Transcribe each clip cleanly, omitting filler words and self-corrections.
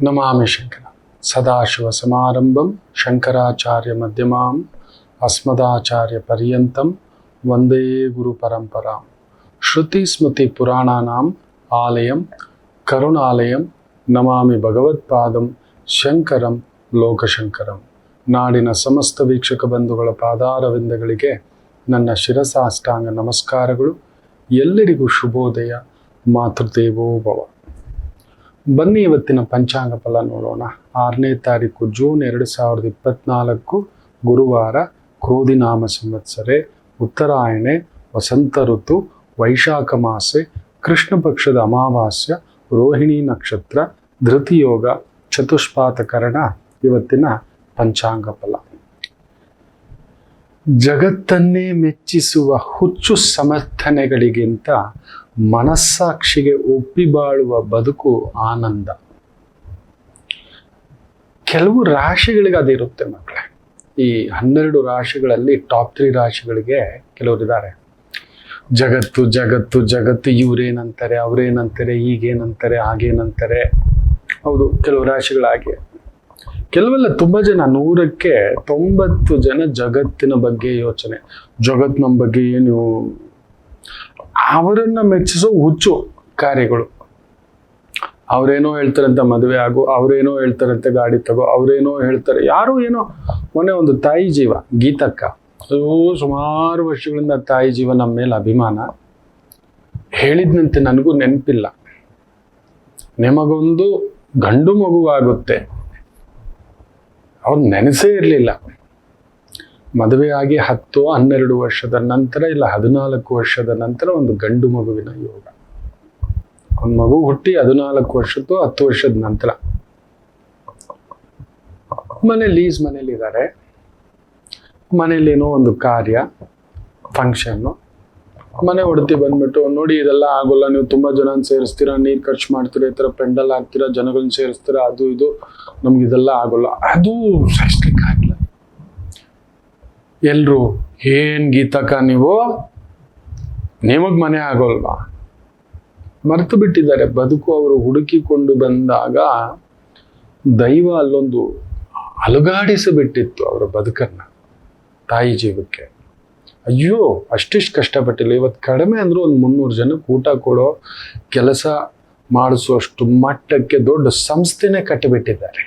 ನಮಾಮಿ ಶಂಕರ ಸದಾಶಿವ ಸಮಾರಂಭಂ ಶಂಕರಾಚಾರ್ಯ ಮಧ್ಯಮಾಂ ಅಸ್ಮದಾಚಾರ್ಯ ಪರ್ಯಂತಂ ವಂದೇ ಗುರು ಪರಂಪರಾಂ ಶ್ರುತಿ ಸ್ಮೃತಿ ಪುರಾಣಾನಾಂ ಆಲಯಂ ಕರುಣಾಲಯಂ ನಮಾಮಿ ಭಗವತ್ಪಾದಂ ಶಂಕರಂ ಲೋಕಶಂಕರಂ. ನಾಡಿನ ಸಮಸ್ತ ವೀಕ್ಷಕ ಬಂಧುಗಳ ಪಾದಾರವಿಂದಗಳಿಗೆ ನನ್ನ ಶಿರಸಾಷ್ಟಾಂಗ ನಮಸ್ಕಾರಗಳು. ಎಲ್ಲರಿಗೂ ಶುಭೋದಯ. ಮಾತೃದೇವೋ ಭವ. ಬನ್ನಿ ಇವತ್ತಿನ ಪಂಚಾಂಗ ಫಲ ನೋಡೋಣ. 6ನೇ ತಾರೀಕು ಜೂನ್ 2024 ಗುರುವಾರ, ಕ್ರೋಧಿನಾಮ ಸಂವತ್ಸರೆ, ಉತ್ತರಾಯಣೆ, ವಸಂತ ಋತು, ವೈಶಾಖ ಮಾಸೆ, ಕೃಷ್ಣ ಪಕ್ಷದ ಅಮಾವಾಸ್ಯ, ರೋಹಿಣಿ ನಕ್ಷತ್ರ, ಧೃತಿಯೋಗ, ಚತುಷ್ಪಾತ ಕರಣ. ಇವತ್ತಿನ ಪಂಚಾಂಗ ಫಲ. ಜಗತ್ತನ್ನೇ ಮೆಚ್ಚಿಸುವ ಹುಚ್ಚು ಸಮರ್ಥನೆಗಳಿಗಿಂತ ಮನಸ್ಸಾಕ್ಷಿಗೆ ಒಪ್ಪಿ ಬಾಳುವ ಬದುಕು ಆನಂದ. ಕೆಲವು ರಾಶಿಗಳಿಗೆ ಅದಿರುತ್ತೆ ಮಕ್ಕಳೇ. ಈ 12 ರಾಶಿಗಳಲ್ಲಿ ಟಾಪ್ 3 ರಾಶಿಗಳಿಗೆ ಕೆಲವರಿದ್ದಾರೆ. ಜಗತ್ತು ಜಗತ್ತು ಜಗತ್ತು, ಇವ್ರೇನಂತಾರೆ, ಅವ್ರೇನಂತಾರೆ, ಈಗೇನಂತಾರೆ, ಹಾಗೇನಂತಾರೆ. ಹೌದು, ಕೆಲವು ರಾಶಿಗಳಾಗಿ. ಕೆಲವೆಲ್ಲ ತುಂಬ ಜನ, 100ಕ್ಕೆ 90 ಜನ ಜಗತ್ತಿನ ಬಗ್ಗೆ ಯೋಚನೆ, ಜಗತ್ತು ನಮ್ಮ ಬಗ್ಗೆ ಏನು, ಅವರನ್ನ ಮೆಚ್ಚಿಸೋ ಹುಚ್ಚು ಕಾರ್ಯಗಳು. ಅವರೇನೋ ಹೇಳ್ತಾರಂತೆ ಮದುವೆ ಆಗು, ಅವರೇನೋ ಹೇಳ್ತಾರಂತೆ ಗಾಡಿ ತಗೋ, ಅವರೇನೋ ಹೇಳ್ತಾರೆ. ಯಾರೋ ಏನೋ. ಮೊನ್ನೆ ಒಂದು ತಾಯಿ ಜೀವ, ಗೀತಕ್ಕ, ಸುಮಾರು ವರ್ಷಗಳಿಂದ ತಾಯಿ ಜೀವ ನಮ್ಮ ಮೇಲೆ ಅಭಿಮಾನ ಹೇಳಿದ್ನಂತೆ. ನನಗೂ ನೆನಪಿಲ್ಲ. ನಿಮಗೊಂದು ಗಂಡು ಮಗುವಾಗುತ್ತೆ. ಅವ್ರು ನೆನೆಸೇ ಇರಲಿಲ್ಲ. ಮದುವೆ ಆಗಿ 10-12 ವರ್ಷದ ನಂತರ, ಇಲ್ಲ 14 ವರ್ಷದ ನಂತರ ಒಂದು ಗಂಡು ಮಗುವಿನ ಯೋಗ. ಒಂದು ಮಗು ಹುಟ್ಟಿ 14 ವರ್ಷದ್ದು 10 ವರ್ಷದ ನಂತರ ಲೀಸ್ ಮನೇಲಿದ್ದಾರೆ. ಮನೇಲೇನೋ ಒಂದು ಕಾರ್ಯ, ಫಂಕ್ಷನ್ನು. ಮನೆ ಹೊಡ್ತಿ ಬಂದ್ಬಿಟ್ಟು, ನೋಡಿ ಇದೆಲ್ಲ ಆಗೋಲ್ಲ, ನೀವು ತುಂಬ ಜನ ಸೇರಿಸ್ತೀರಾ, ನೀರು ಖರ್ಚು ಮಾಡ್ತೀರಾ, ಈ ಥರ ಪೆಂಡಲ್ ಹಾಕ್ತೀರಾ, ಜನಗಳನ್ನ ಸೇರಿಸ್ತೀರಾ, ಅದು ಇದು, ನಮ್ಗಿದೆಲ್ಲ ಆಗೋಲ್ಲ. ಅದು ಸಹಿಸ್ಲಿಕ್ಕೆ ಆಗಿಲ್ಲ. ಎಲ್ರು, ಏನ್ ಗೀತಕ್ಕ ನೀವು, ನಿಮಗ್ ಮನೆ ಆಗೋಲ್ವಾ? ಮರೆತು ಬಿಟ್ಟಿದ್ದಾರೆ ಬದುಕು. ಅವರು ಹುಡುಕಿಕೊಂಡು ಬಂದಾಗ ದೈವ ಅಲ್ಲೊಂದು ಅಲುಗಾಡಿಸಿಬಿಟ್ಟಿತ್ತು ಅವರ ಬದುಕನ್ನ. ತಾಯಿ ಜೀವಕ್ಕೆ ಅಯ್ಯೋ ಅಷ್ಟಿಷ್ಟು ಕಷ್ಟಪಟ್ಟಿಲ್ಲ. ಇವತ್ತು ಕಡಿಮೆ ಅಂದ್ರೂ ಒಂದು 300 ಜನಕ್ಕೆ ಊಟ ಕೊಡೋ, ಕೆಲಸ ಮಾಡಿಸುವಷ್ಟು ಮಟ್ಟಕ್ಕೆ ದೊಡ್ಡ ಸಂಸ್ಥೆನೇ ಕಟ್ಟಿಬಿಟ್ಟಿದ್ದಾರೆ.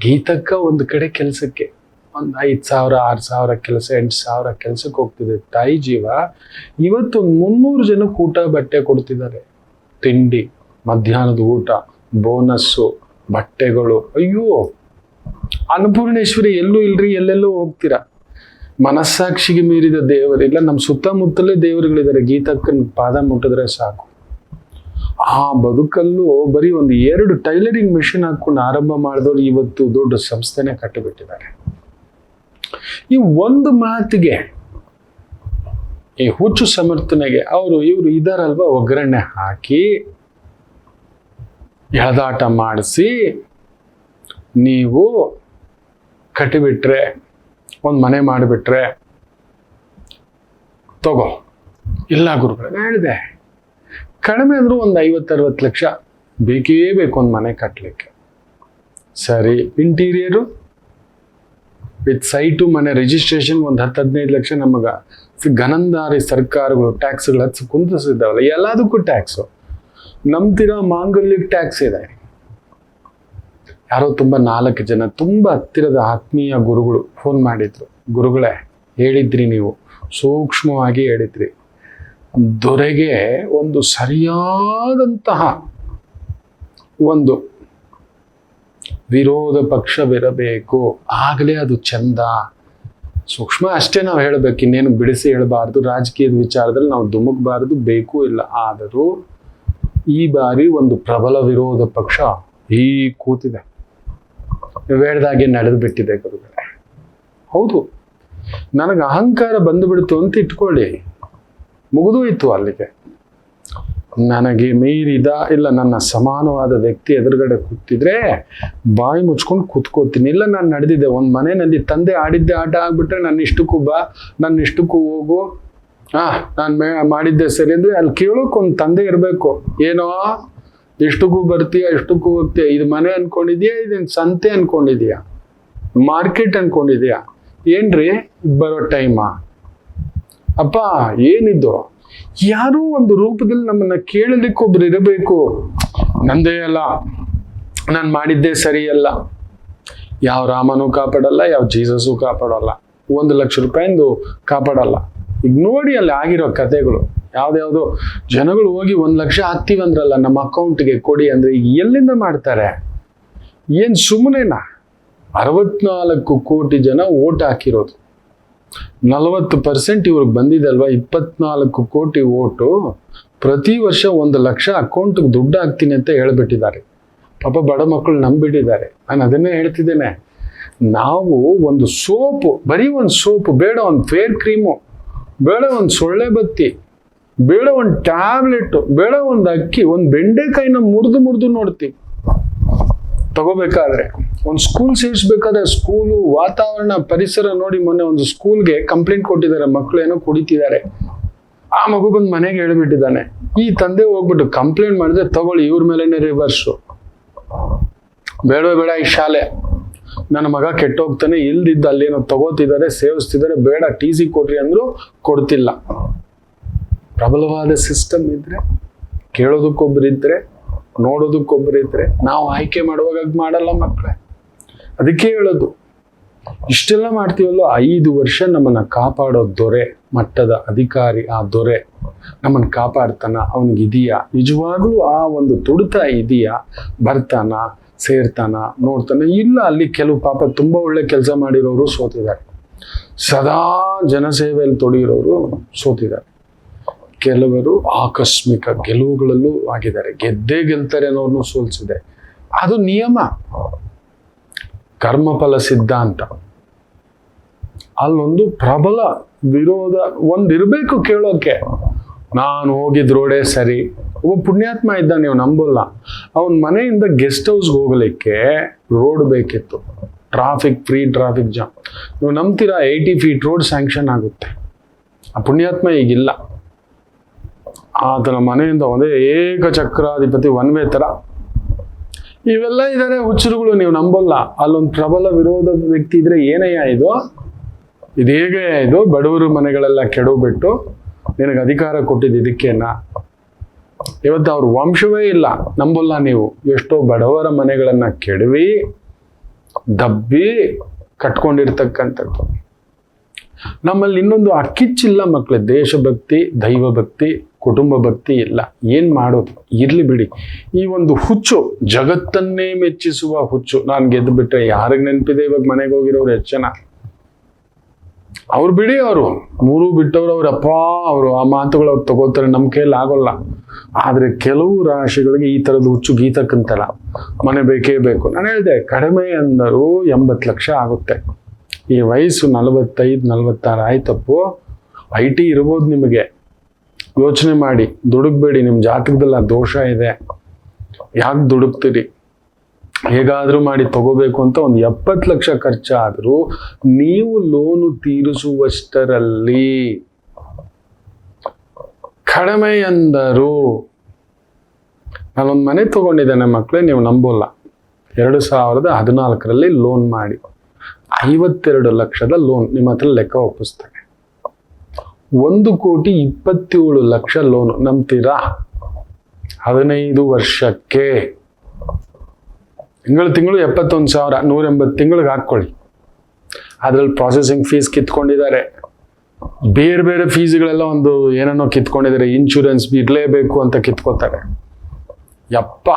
ಗೀತಕ್ಕ ಒಂದು ಕಡೆ ಕೆಲಸಕ್ಕೆ ಒಂದು 5,000 6,000 ಕೆಲಸ, 8,000 ಕೆಲಸಕ್ಕೆ ಹೋಗ್ತಿದೆ. ತಾಯಿ ಜೀವ ಇವತ್ತು 300 ಜನಕ್ಕೆ ಊಟ ಬಟ್ಟೆ ಕೊಡ್ತಿದ್ದಾರೆ. ತಿಂಡಿ, ಮಧ್ಯಾಹ್ನದ ಊಟ, ಬೋನಸ್ಸು, ಬಟ್ಟೆಗಳು. ಅಯ್ಯೋ ಅನ್ನಪೂರ್ಣೇಶ್ವರಿ ಎಲ್ಲೂ ಇಲ್ರಿ, ಎಲ್ಲೆಲ್ಲೋ ಹೋಗ್ತೀರಾ. ಮನಸ್ಸಾಕ್ಷಿಗೆ ಮೀರಿದ ದೇವರಿಲ್ಲ. ನಮ್ಮ ಸುತ್ತಮುತ್ತಲೇ ದೇವರುಗಳಿದ್ದಾರೆ. ಗೀತಕ್ಕನ ಪಾದ ಮುಟ್ಟಿದ್ರೆ ಸಾಕು. ಆ ಬದುಕಲ್ಲೂ ಬರೀ ಒಂದು 2 ಟೈಲರಿಂಗ್ ಮೆಷಿನ್ ಹಾಕೊಂಡು ಆರಂಭ ಮಾಡಿದವರು ಇವತ್ತು ದೊಡ್ಡ ಸಂಸ್ಥೆನೇ ಕಟ್ಟಿಬಿಟ್ಟಿದ್ದಾರೆ. ಈ ಒಂದು ಮಾತಿಗೆ, ಈ ಹುಚ್ಚು ಸಮರ್ಥನೆಗೆ ಇವರು ಇದಾರಲ್ವಾ, ಒಗ್ಗರಣೆ ಹಾಕಿ ಎಳೆದಾಟ ಮಾಡಿಸಿ ನೀವು ಕಟ್ಟಿಬಿಟ್ರೆ, ಒಂದು ಮನೆ ಮಾಡಿಬಿಟ್ರೆ, ತಗೋ. ಇಲ್ಲ ಗುರುಗಳೇ, ಹೇಳಿದೆ ಕಡಿಮೆ ಅಂದ್ರೂ ಒಂದು 50-60 ಲಕ್ಷ ಬೇಕೇ ಬೇಕು ಒಂದು ಮನೆ ಕಟ್ಟಲಿಕ್ಕೆ. ಸರಿ, ಇಂಟೀರಿಯರು ವಿತ್ ಸೈಟು, ಮನೆ ರಿಜಿಸ್ಟ್ರೇಷನ್ ಒಂದು 10-15 ಲಕ್ಷ. ನಮಗ ಗನಂದಾರಿ ಸರ್ಕಾರಗಳು ಟ್ಯಾಕ್ಸ್ಗಳು ಹಚ್ಚಿ ಕುಂದಿಸಿದ್ದಾವಲ್ಲ, ಎಲ್ಲದಕ್ಕೂ ಟ್ಯಾಕ್ಸು. ನಂಬ್ತಿರೋ ಮಾಂಗಲ್ಯಕ್ಕೆ ಟ್ಯಾಕ್ಸ್ ಇದೆ. ಯಾರೋ ತುಂಬ 4 ಜನ ತುಂಬ ಹತ್ತಿರದ ಆತ್ಮೀಯ ಗುರುಗಳು ಫೋನ್ ಮಾಡಿದ್ರು. ಗುರುಗಳೇ, ಹೇಳಿದ್ರಿ ನೀವು, ಸೂಕ್ಷ್ಮವಾಗಿ ಹೇಳಿದ್ರಿ, ದೊರೆಗೆ ಒಂದು ಸರಿಯಾದಂತಹ ಒಂದು ವಿರೋಧ ಪಕ್ಷವಿರಬೇಕು, ಆಗಲೇ ಅದು ಚಂದ. ಸೂಕ್ಷ್ಮ ಅಷ್ಟೇ ನಾವು ಹೇಳಬೇಕು, ಇನ್ನೇನು ಬಿಡಿಸಿ ಹೇಳಬಾರ್ದು. ರಾಜಕೀಯದ ವಿಚಾರದಲ್ಲಿ ನಾವು ಧುಮುಕಬಾರದು, ಬೇಕು ಇಲ್ಲ. ಆದರೂ ಈ ಬಾರಿ ಒಂದು ಪ್ರಬಲ ವಿರೋಧ ಪಕ್ಷ ಈ ಕೂತಿದೆ. ಹೇಳ್ದಾಗೆ ನಡೆದು ಬಿಟ್ಟಿದೆ ಗುರುಗಳೇ. ಹೌದು, ನನಗೆ ಅಹಂಕಾರ ಬಂದು ಬಿಡ್ತು ಅಂತ ಇಟ್ಕೊಳ್ಳಿ, ಮುಗಿದೋಯ್ತು ಅಲ್ಲಿಗೆ. ನನಗೆ ಮೀರಿದ, ಇಲ್ಲ ನನ್ನ ಸಮಾನವಾದ ವ್ಯಕ್ತಿ ಎದುರುಗಡೆ ಕೂತಿದ್ರೆ ಬಾಯಿ ಮುಚ್ಕೊಂಡು ಕೂತ್ಕೋತೀನಿ. ಇಲ್ಲ, ನಾನು ನಡೆದಿದ್ದೆ ಒಂದು ಮನೆಯಲ್ಲಿ, ತಂದೆ ಆಡಿದ್ದೆ ಆಟ ಆಗ್ಬಿಟ್ರೆ ನನ್ನ ಇಷ್ಟಕ್ಕೂ ಬಾ, ನನ್ನ ಇಷ್ಟಕ್ಕೂ ಹೋಗು, ನಾನು ಮಾಡಿದ್ದೆ ಸರಿ ಅಂದ್ರೆ ಅಲ್ಲಿ ಕೇಳೋಕೆ ಒಂದು ತಂದೆ ಇರಬೇಕು. ಏನೋ ಎಷ್ಟಕ್ಕೂ ಬರ್ತೀಯಾ, ಎಷ್ಟಕ್ಕೂ ಹೋಗ್ತೀಯ, ಇದು ಮನೆ ಅನ್ಕೊಂಡಿದ್ಯಾ, ಇದನ್ ಸಂತೆ ಅನ್ಕೊಂಡಿದ್ಯಾ, ಮಾರ್ಕೆಟ್ ಅನ್ಕೊಂಡಿದ್ಯಾ, ಏನ್ರಿ ಬರೋ ಟೈಮಾ? ಅಪ್ಪ ಏನಿದ್ದು? ಯಾರೋ ಒಂದು ರೂಪದಲ್ಲಿ ನಮ್ಮನ್ನ ಕೇಳಲಿಕ್ಕೊಬ್ರು ಇರಬೇಕು. ನಂದೇ ಅಲ್ಲ, ನಾನು ಮಾಡಿದ್ದೇ ಸರಿಯಲ್ಲ. ಯಾವ ರಾಮನೂ ಕಾಪಾಡಲ್ಲ, ಯಾವ ಜೀಸಸ್ಸು ಕಾಪಾಡಲ್ಲ, 1 ಲಕ್ಷ ರೂಪಾಯಿಂದು ಕಾಪಾಡಲ್ಲ. ಈಗ ನೋಡಿ ಅಲ್ಲಿ ಆಗಿರೋ ಕಥೆಗಳು, ಯಾವ್ದ್ಯಾವ್ದೋ ಜನಗಳು ಹೋಗಿ 1 ಲಕ್ಷ ಹಾಕ್ತೀವಂದ್ರಲ್ಲ ನಮ್ಮ ಅಕೌಂಟ್ಗೆ ಕೊಡಿ ಅಂದ್ರೆ ಈಗ ಎಲ್ಲಿಂದ ಮಾಡ್ತಾರೆ? ಏನ್ ಸುಮ್ಮನೆನಾ? 64 ಕೋಟಿ ಜನ ಓಟ್ ಹಾಕಿರೋದು, 40% ಇವ್ರಿಗೆ ಬಂದಿದಲ್ವಾ, 24 ಕೋಟಿ ಓಟು. ಪ್ರತಿ ವರ್ಷ 1 ಲಕ್ಷ ಅಕೌಂಟ್ಗೆ ದುಡ್ಡು ಹಾಕ್ತೀನಿ ಅಂತ ಹೇಳ್ಬಿಟ್ಟಿದ್ದಾರೆ. ಪಾಪ ಬಡ ಮಕ್ಕಳು ನಂಬಿಟ್ಟಿದ್ದಾರೆ. ನಾನು ಅದನ್ನೇ ಹೇಳ್ತಿದ್ದೇನೆ, ನಾವು ಒಂದು ಸೋಪು, ಬರೀ ಒಂದು ಸೋಪು ಬೇಡ, ಒಂದು ಫೇರ್ ಕ್ರೀಮು ಬೇಡ, ಒಂದು ಸೊಳ್ಳೆ ಬತ್ತಿ ಬೇಡ, ಒಂದು ಟ್ಯಾಬ್ಲೆಟ್ ಬೇಡ, ಒಂದು ಅಕ್ಕಿ, ಒಂದು ಬೆಂಡೆಕಾಯಿನ ಮುರಿದು ನೋಡ್ತೀವಿ ತಗೋಬೇಕಾದ್ರೆ. ಒಂದು ಸ್ಕೂಲ್ ಸೇರಿಸ್ಬೇಕಾದ್ರೆ ಸ್ಕೂಲು ವಾತಾವರಣ ಪರಿಸರ ನೋಡಿ, ಮೊನ್ನೆ ಒಂದು ಸ್ಕೂಲ್ಗೆ ಕಂಪ್ಲೇಂಟ್ ಕೊಟ್ಟಿದ್ದಾರೆ, ಮಕ್ಕಳು ಏನೋ ಕುಡಿತಿದ್ದಾರೆ. ಆ ಮಗು ಬಂದು ಮನೆಗೆ ಹೇಳ್ಬಿಟ್ಟಿದ್ದಾನೆ. ಈ ತಂದೆ ಹೋಗ್ಬಿಟ್ಟು ಕಂಪ್ಲೇಂಟ್ ಮಾಡಿದ್ರೆ ತಗೊಳ್ಳಿ, ಇವ್ರ ಮೇಲೇನೆ ರಿವರ್ಸು. ಬೇಡವೇ ಬೇಡ ಈ ಶಾಲೆ, ನನ್ನ ಮಗ ಕೆಟ್ಟೋಗ್ತಾನೆ, ಇಲ್ದಿದ್ದ ಅಲ್ಲೇನೋ ತಗೋತಿದ್ದಾರೆ, ಸೇವಿಸ್ತಿದ್ದಾರೆ, ಬೇಡ TC ಕೊಡ್ರಿ ಅಂದ್ರು ಕೊಡ್ತಿಲ್ಲ. ಪ್ರಬಲವಾದ ಸಿಸ್ಟಮ್ ಇದ್ರೆ, ಕೇಳೋದಕ್ಕೊಬ್ಬರಿದ್ರೆ, ನೋಡೋದಕ್ಕೊಬ್ಬರಿದ್ರೆ, ನಾವು ಆಯ್ಕೆ ಮಾಡುವಾಗ ಮಾಡಲ್ಲ ಮಕ್ಕಳೇ. ಅದಕ್ಕೆ ಹೇಳೋದು, ಇಷ್ಟೆಲ್ಲ ಮಾಡ್ತೀವಲ್ಲೋ, 5 ವರ್ಷ ನಮ್ಮನ್ನ ಕಾಪಾಡೋ ದೊರೆ ಮಟ್ಟದ ಅಧಿಕಾರಿ, ಆ ದೊರೆ ನಮ್ಮನ್ನು ಕಾಪಾಡ್ತಾನ? ಅವನಿಗಿದೆಯಾ ನಿಜವಾಗ್ಲೂ ಆ ಒಂದು ತುಡಿತ ಇದೆಯಾ? ಬರ್ತಾನ, ಸೇರ್ತಾನ, ನೋಡ್ತಾನೆ? ಇಲ್ಲ. ಅಲ್ಲಿ ಕೆಲವು ಪಾಪ ತುಂಬಾ ಒಳ್ಳೆ ಕೆಲಸ ಮಾಡಿರೋರು ಸೋತಿದ್ದಾರೆ, ಸದಾ ಜನಸೇವೆಯಲ್ಲಿ ತೊಡಗಿರೋರು ಸೋತಿದ್ದಾರೆ, ಕೆಲವರು ಆಕಸ್ಮಿಕ ಗೆಲುವುಗಳಲ್ಲೂ ಆಗಿದ್ದಾರೆ, ಗೆದ್ದೇ ಗೆಲ್ತಾರೆ ಅನ್ನೋರ್ನು ಸೋಲ್ಸಿದೆ. ಅದು ನಿಯಮ, ಕರ್ಮಫಲ ಸಿದ್ಧಾಂತ. ಅಲ್ಲೊಂದು ಪ್ರಬಲ ವಿರೋಧ ಒಂದಿರ್ಬೇಕು ಕೇಳೋಕೆ. ನಾನು ಹೋಗಿದ್ ರೋಡೇ ಸರಿ. ಒಬ್ಬ ಪುಣ್ಯಾತ್ಮ ಇದ್ದ, ನೀವು ನಂಬಲ್ಲ, ಅವನ ಮನೆಯಿಂದ ಗೆಸ್ಟ್ ಹೌಸ್ಗೆ ಹೋಗ್ಲಿಕ್ಕೆ ರೋಡ್ ಬೇಕಿತ್ತು, ಫ್ರೀ ಟ್ರಾಫಿಕ್ ಜಾಮ್. ನೀವು ನಂಬ್ತೀರಾ? 80 ಫೀಟ್ ರೋಡ್ ಸ್ಯಾಂಕ್ಷನ್ ಆಗುತ್ತೆ. ಆ ಪುಣ್ಯಾತ್ಮ ಈಗಿಲ್ಲ. ಆತನ ಮನೆಯಿಂದ ಒಂದೇ ಏಕಚಕ್ರಾಧಿಪತಿ, ಒನ್ ವೇ ತರ. ಇವೆಲ್ಲ ಇದ್ದಾರೆ ಹುಚ್ಚರುಗಳು, ನೀವು ನಂಬಲ್ಲ. ಅಲ್ಲೊಂದು ಪ್ರಬಲ ವಿರೋಧ ವ್ಯಕ್ತಿ ಇದ್ರೆ ಏನಯ್ಯ ಇದು? ಇದೇಗೆ ಇದು? ಬಡವರು ಮನೆಗಳೆಲ್ಲ ಕೆಡವ್ಬಿಟ್ಟು ನಿನಗೆ ಅಧಿಕಾರ ಕೊಟ್ಟಿದ್ದು ಇದಕ್ಕೇನ? ಇವತ್ತು ಅವ್ರ ವಂಶವೇ ಇಲ್ಲ, ನಂಬಲ್ಲ ನೀವು. ಎಷ್ಟೋ ಬಡವರ ಮನೆಗಳನ್ನ ಕೆಡವಿ ದಬ್ಬಿ ಕಟ್ಕೊಂಡಿರ್ತಕ್ಕಂಥದ್ದು. ನಮ್ಮಲ್ಲಿ ಇನ್ನೊಂದು ಅಕ್ಕಿಚ್ಚಿಲ್ಲ ಮಕ್ಕಳೇ, ದೇಶಭಕ್ತಿ, ದೈವ ಭಕ್ತಿ, ಕುಟುಂಬ ಭಕ್ತಿ ಇಲ್ಲ. ಏನ್ ಮಾಡೋದು? ಇರ್ಲಿ ಬಿಡಿ. ಈ ಒಂದು ಹುಚ್ಚು, ಜಗತ್ತನ್ನೇ ಮೆಚ್ಚಿಸುವ ಹುಚ್ಚು. ನಾನು ಗೆದ್ದು ಬಿಟ್ರೆ ಯಾರಿಗೆ ನೆನಪಿದೆ ಇವಾಗ? ಮನೆಗೆ ಹೋಗಿರೋರು ಎಷ್ಟು ಜನ? ಅವ್ರು ಬಿಡಿ, ಅವರು 3 ಬಿಟ್ಟವ್ರು, ಅವ್ರಪ್ಪ ಅವರು ಆ ಮಾತುಗಳು ಅವ್ರು ತಗೋತಾರೆ, ನಮ್ಮ ಕೈಯಲ್ಲಿ ಆಗೋಲ್ಲ. ಆದ್ರೆ ಕೆಲವು ರಾಶಿಗಳಿಗೆ ಈ ತರದ ಹುಚ್ಚು ಗೀತಕ್ಕಂತಲ್ಲ, ಮನೆ ಬೇಕೇ ಬೇಕು. ನಾನು ಹೇಳಿದೆ, ಕಡಿಮೆ ಅಂದರೂ 80 ಲಕ್ಷ ಆಗುತ್ತೆ. ಈ ವಯಸ್ಸು 45-46 ಆಯ್ತಪ್ಪು. IT ಇರ್ಬೋದು ನಿಮಗೆ. ಯೋಚನೆ ಮಾಡಿ, ದುಡುಕ್ಬೇಡಿ. ನಿಮ್ಮ ಜಾತಕದಲ್ಲಿ ಆ ದೋಷ ಇದೆ, ಯಾಕೆ ದುಡುಕ್ತೀರಿ? ಹೇಗಾದ್ರೂ ಮಾಡಿ ತಗೋಬೇಕು ಅಂತ ಒಂದು 70 ಲಕ್ಷ ಖರ್ಚಾದ್ರೂ ನೀವು ಲೋನು ತೀರಿಸುವಷ್ಟರಲ್ಲಿ ಕಡಿಮೆ ಎಂದರು. ನಾನೊಂದು ಮನೆ ತಗೊಂಡಿದ್ದೇನೆ ಮಕ್ಕಳೇ, ನೀವು ನಂಬೋಲ್ಲ. 2014ರಲ್ಲಿ ಲೋನ್ ಮಾಡಿ 52 ಲಕ್ಷದ ಲೋನ್ ನಿಮ್ಮ ಹತ್ರ ಲೆಕ್ಕ ಒಪ್ಪಿಸ್ತೇನೆ. 1,27,00,000 ಲೋನು. ನಂಬ್ತೀರಾ? 15 ವರ್ಷಕ್ಕೆ ತಿಂಗಳು 71,000, 180 ತಿಂಗಳಿಗೆ ಹಾಕ್ಕೊಳ್ಳಿ. ಅದ್ರಲ್ಲಿ ಪ್ರಾಸೆಸಿಂಗ್ ಫೀಸ್ ಕಿತ್ಕೊಂಡಿದ್ದಾರೆ, ಬೇರೆ ಬೇರೆ ಫೀಸ್ಗಳೆಲ್ಲ ಒಂದು ಏನನ್ನೋ ಕಿತ್ಕೊಂಡಿದ್ದಾರೆ, ಇನ್ಶೂರೆನ್ಸ್ ಇರಲೇಬೇಕು ಅಂತ ಕಿತ್ಕೋತಾರೆ. ಯಪ್ಪ,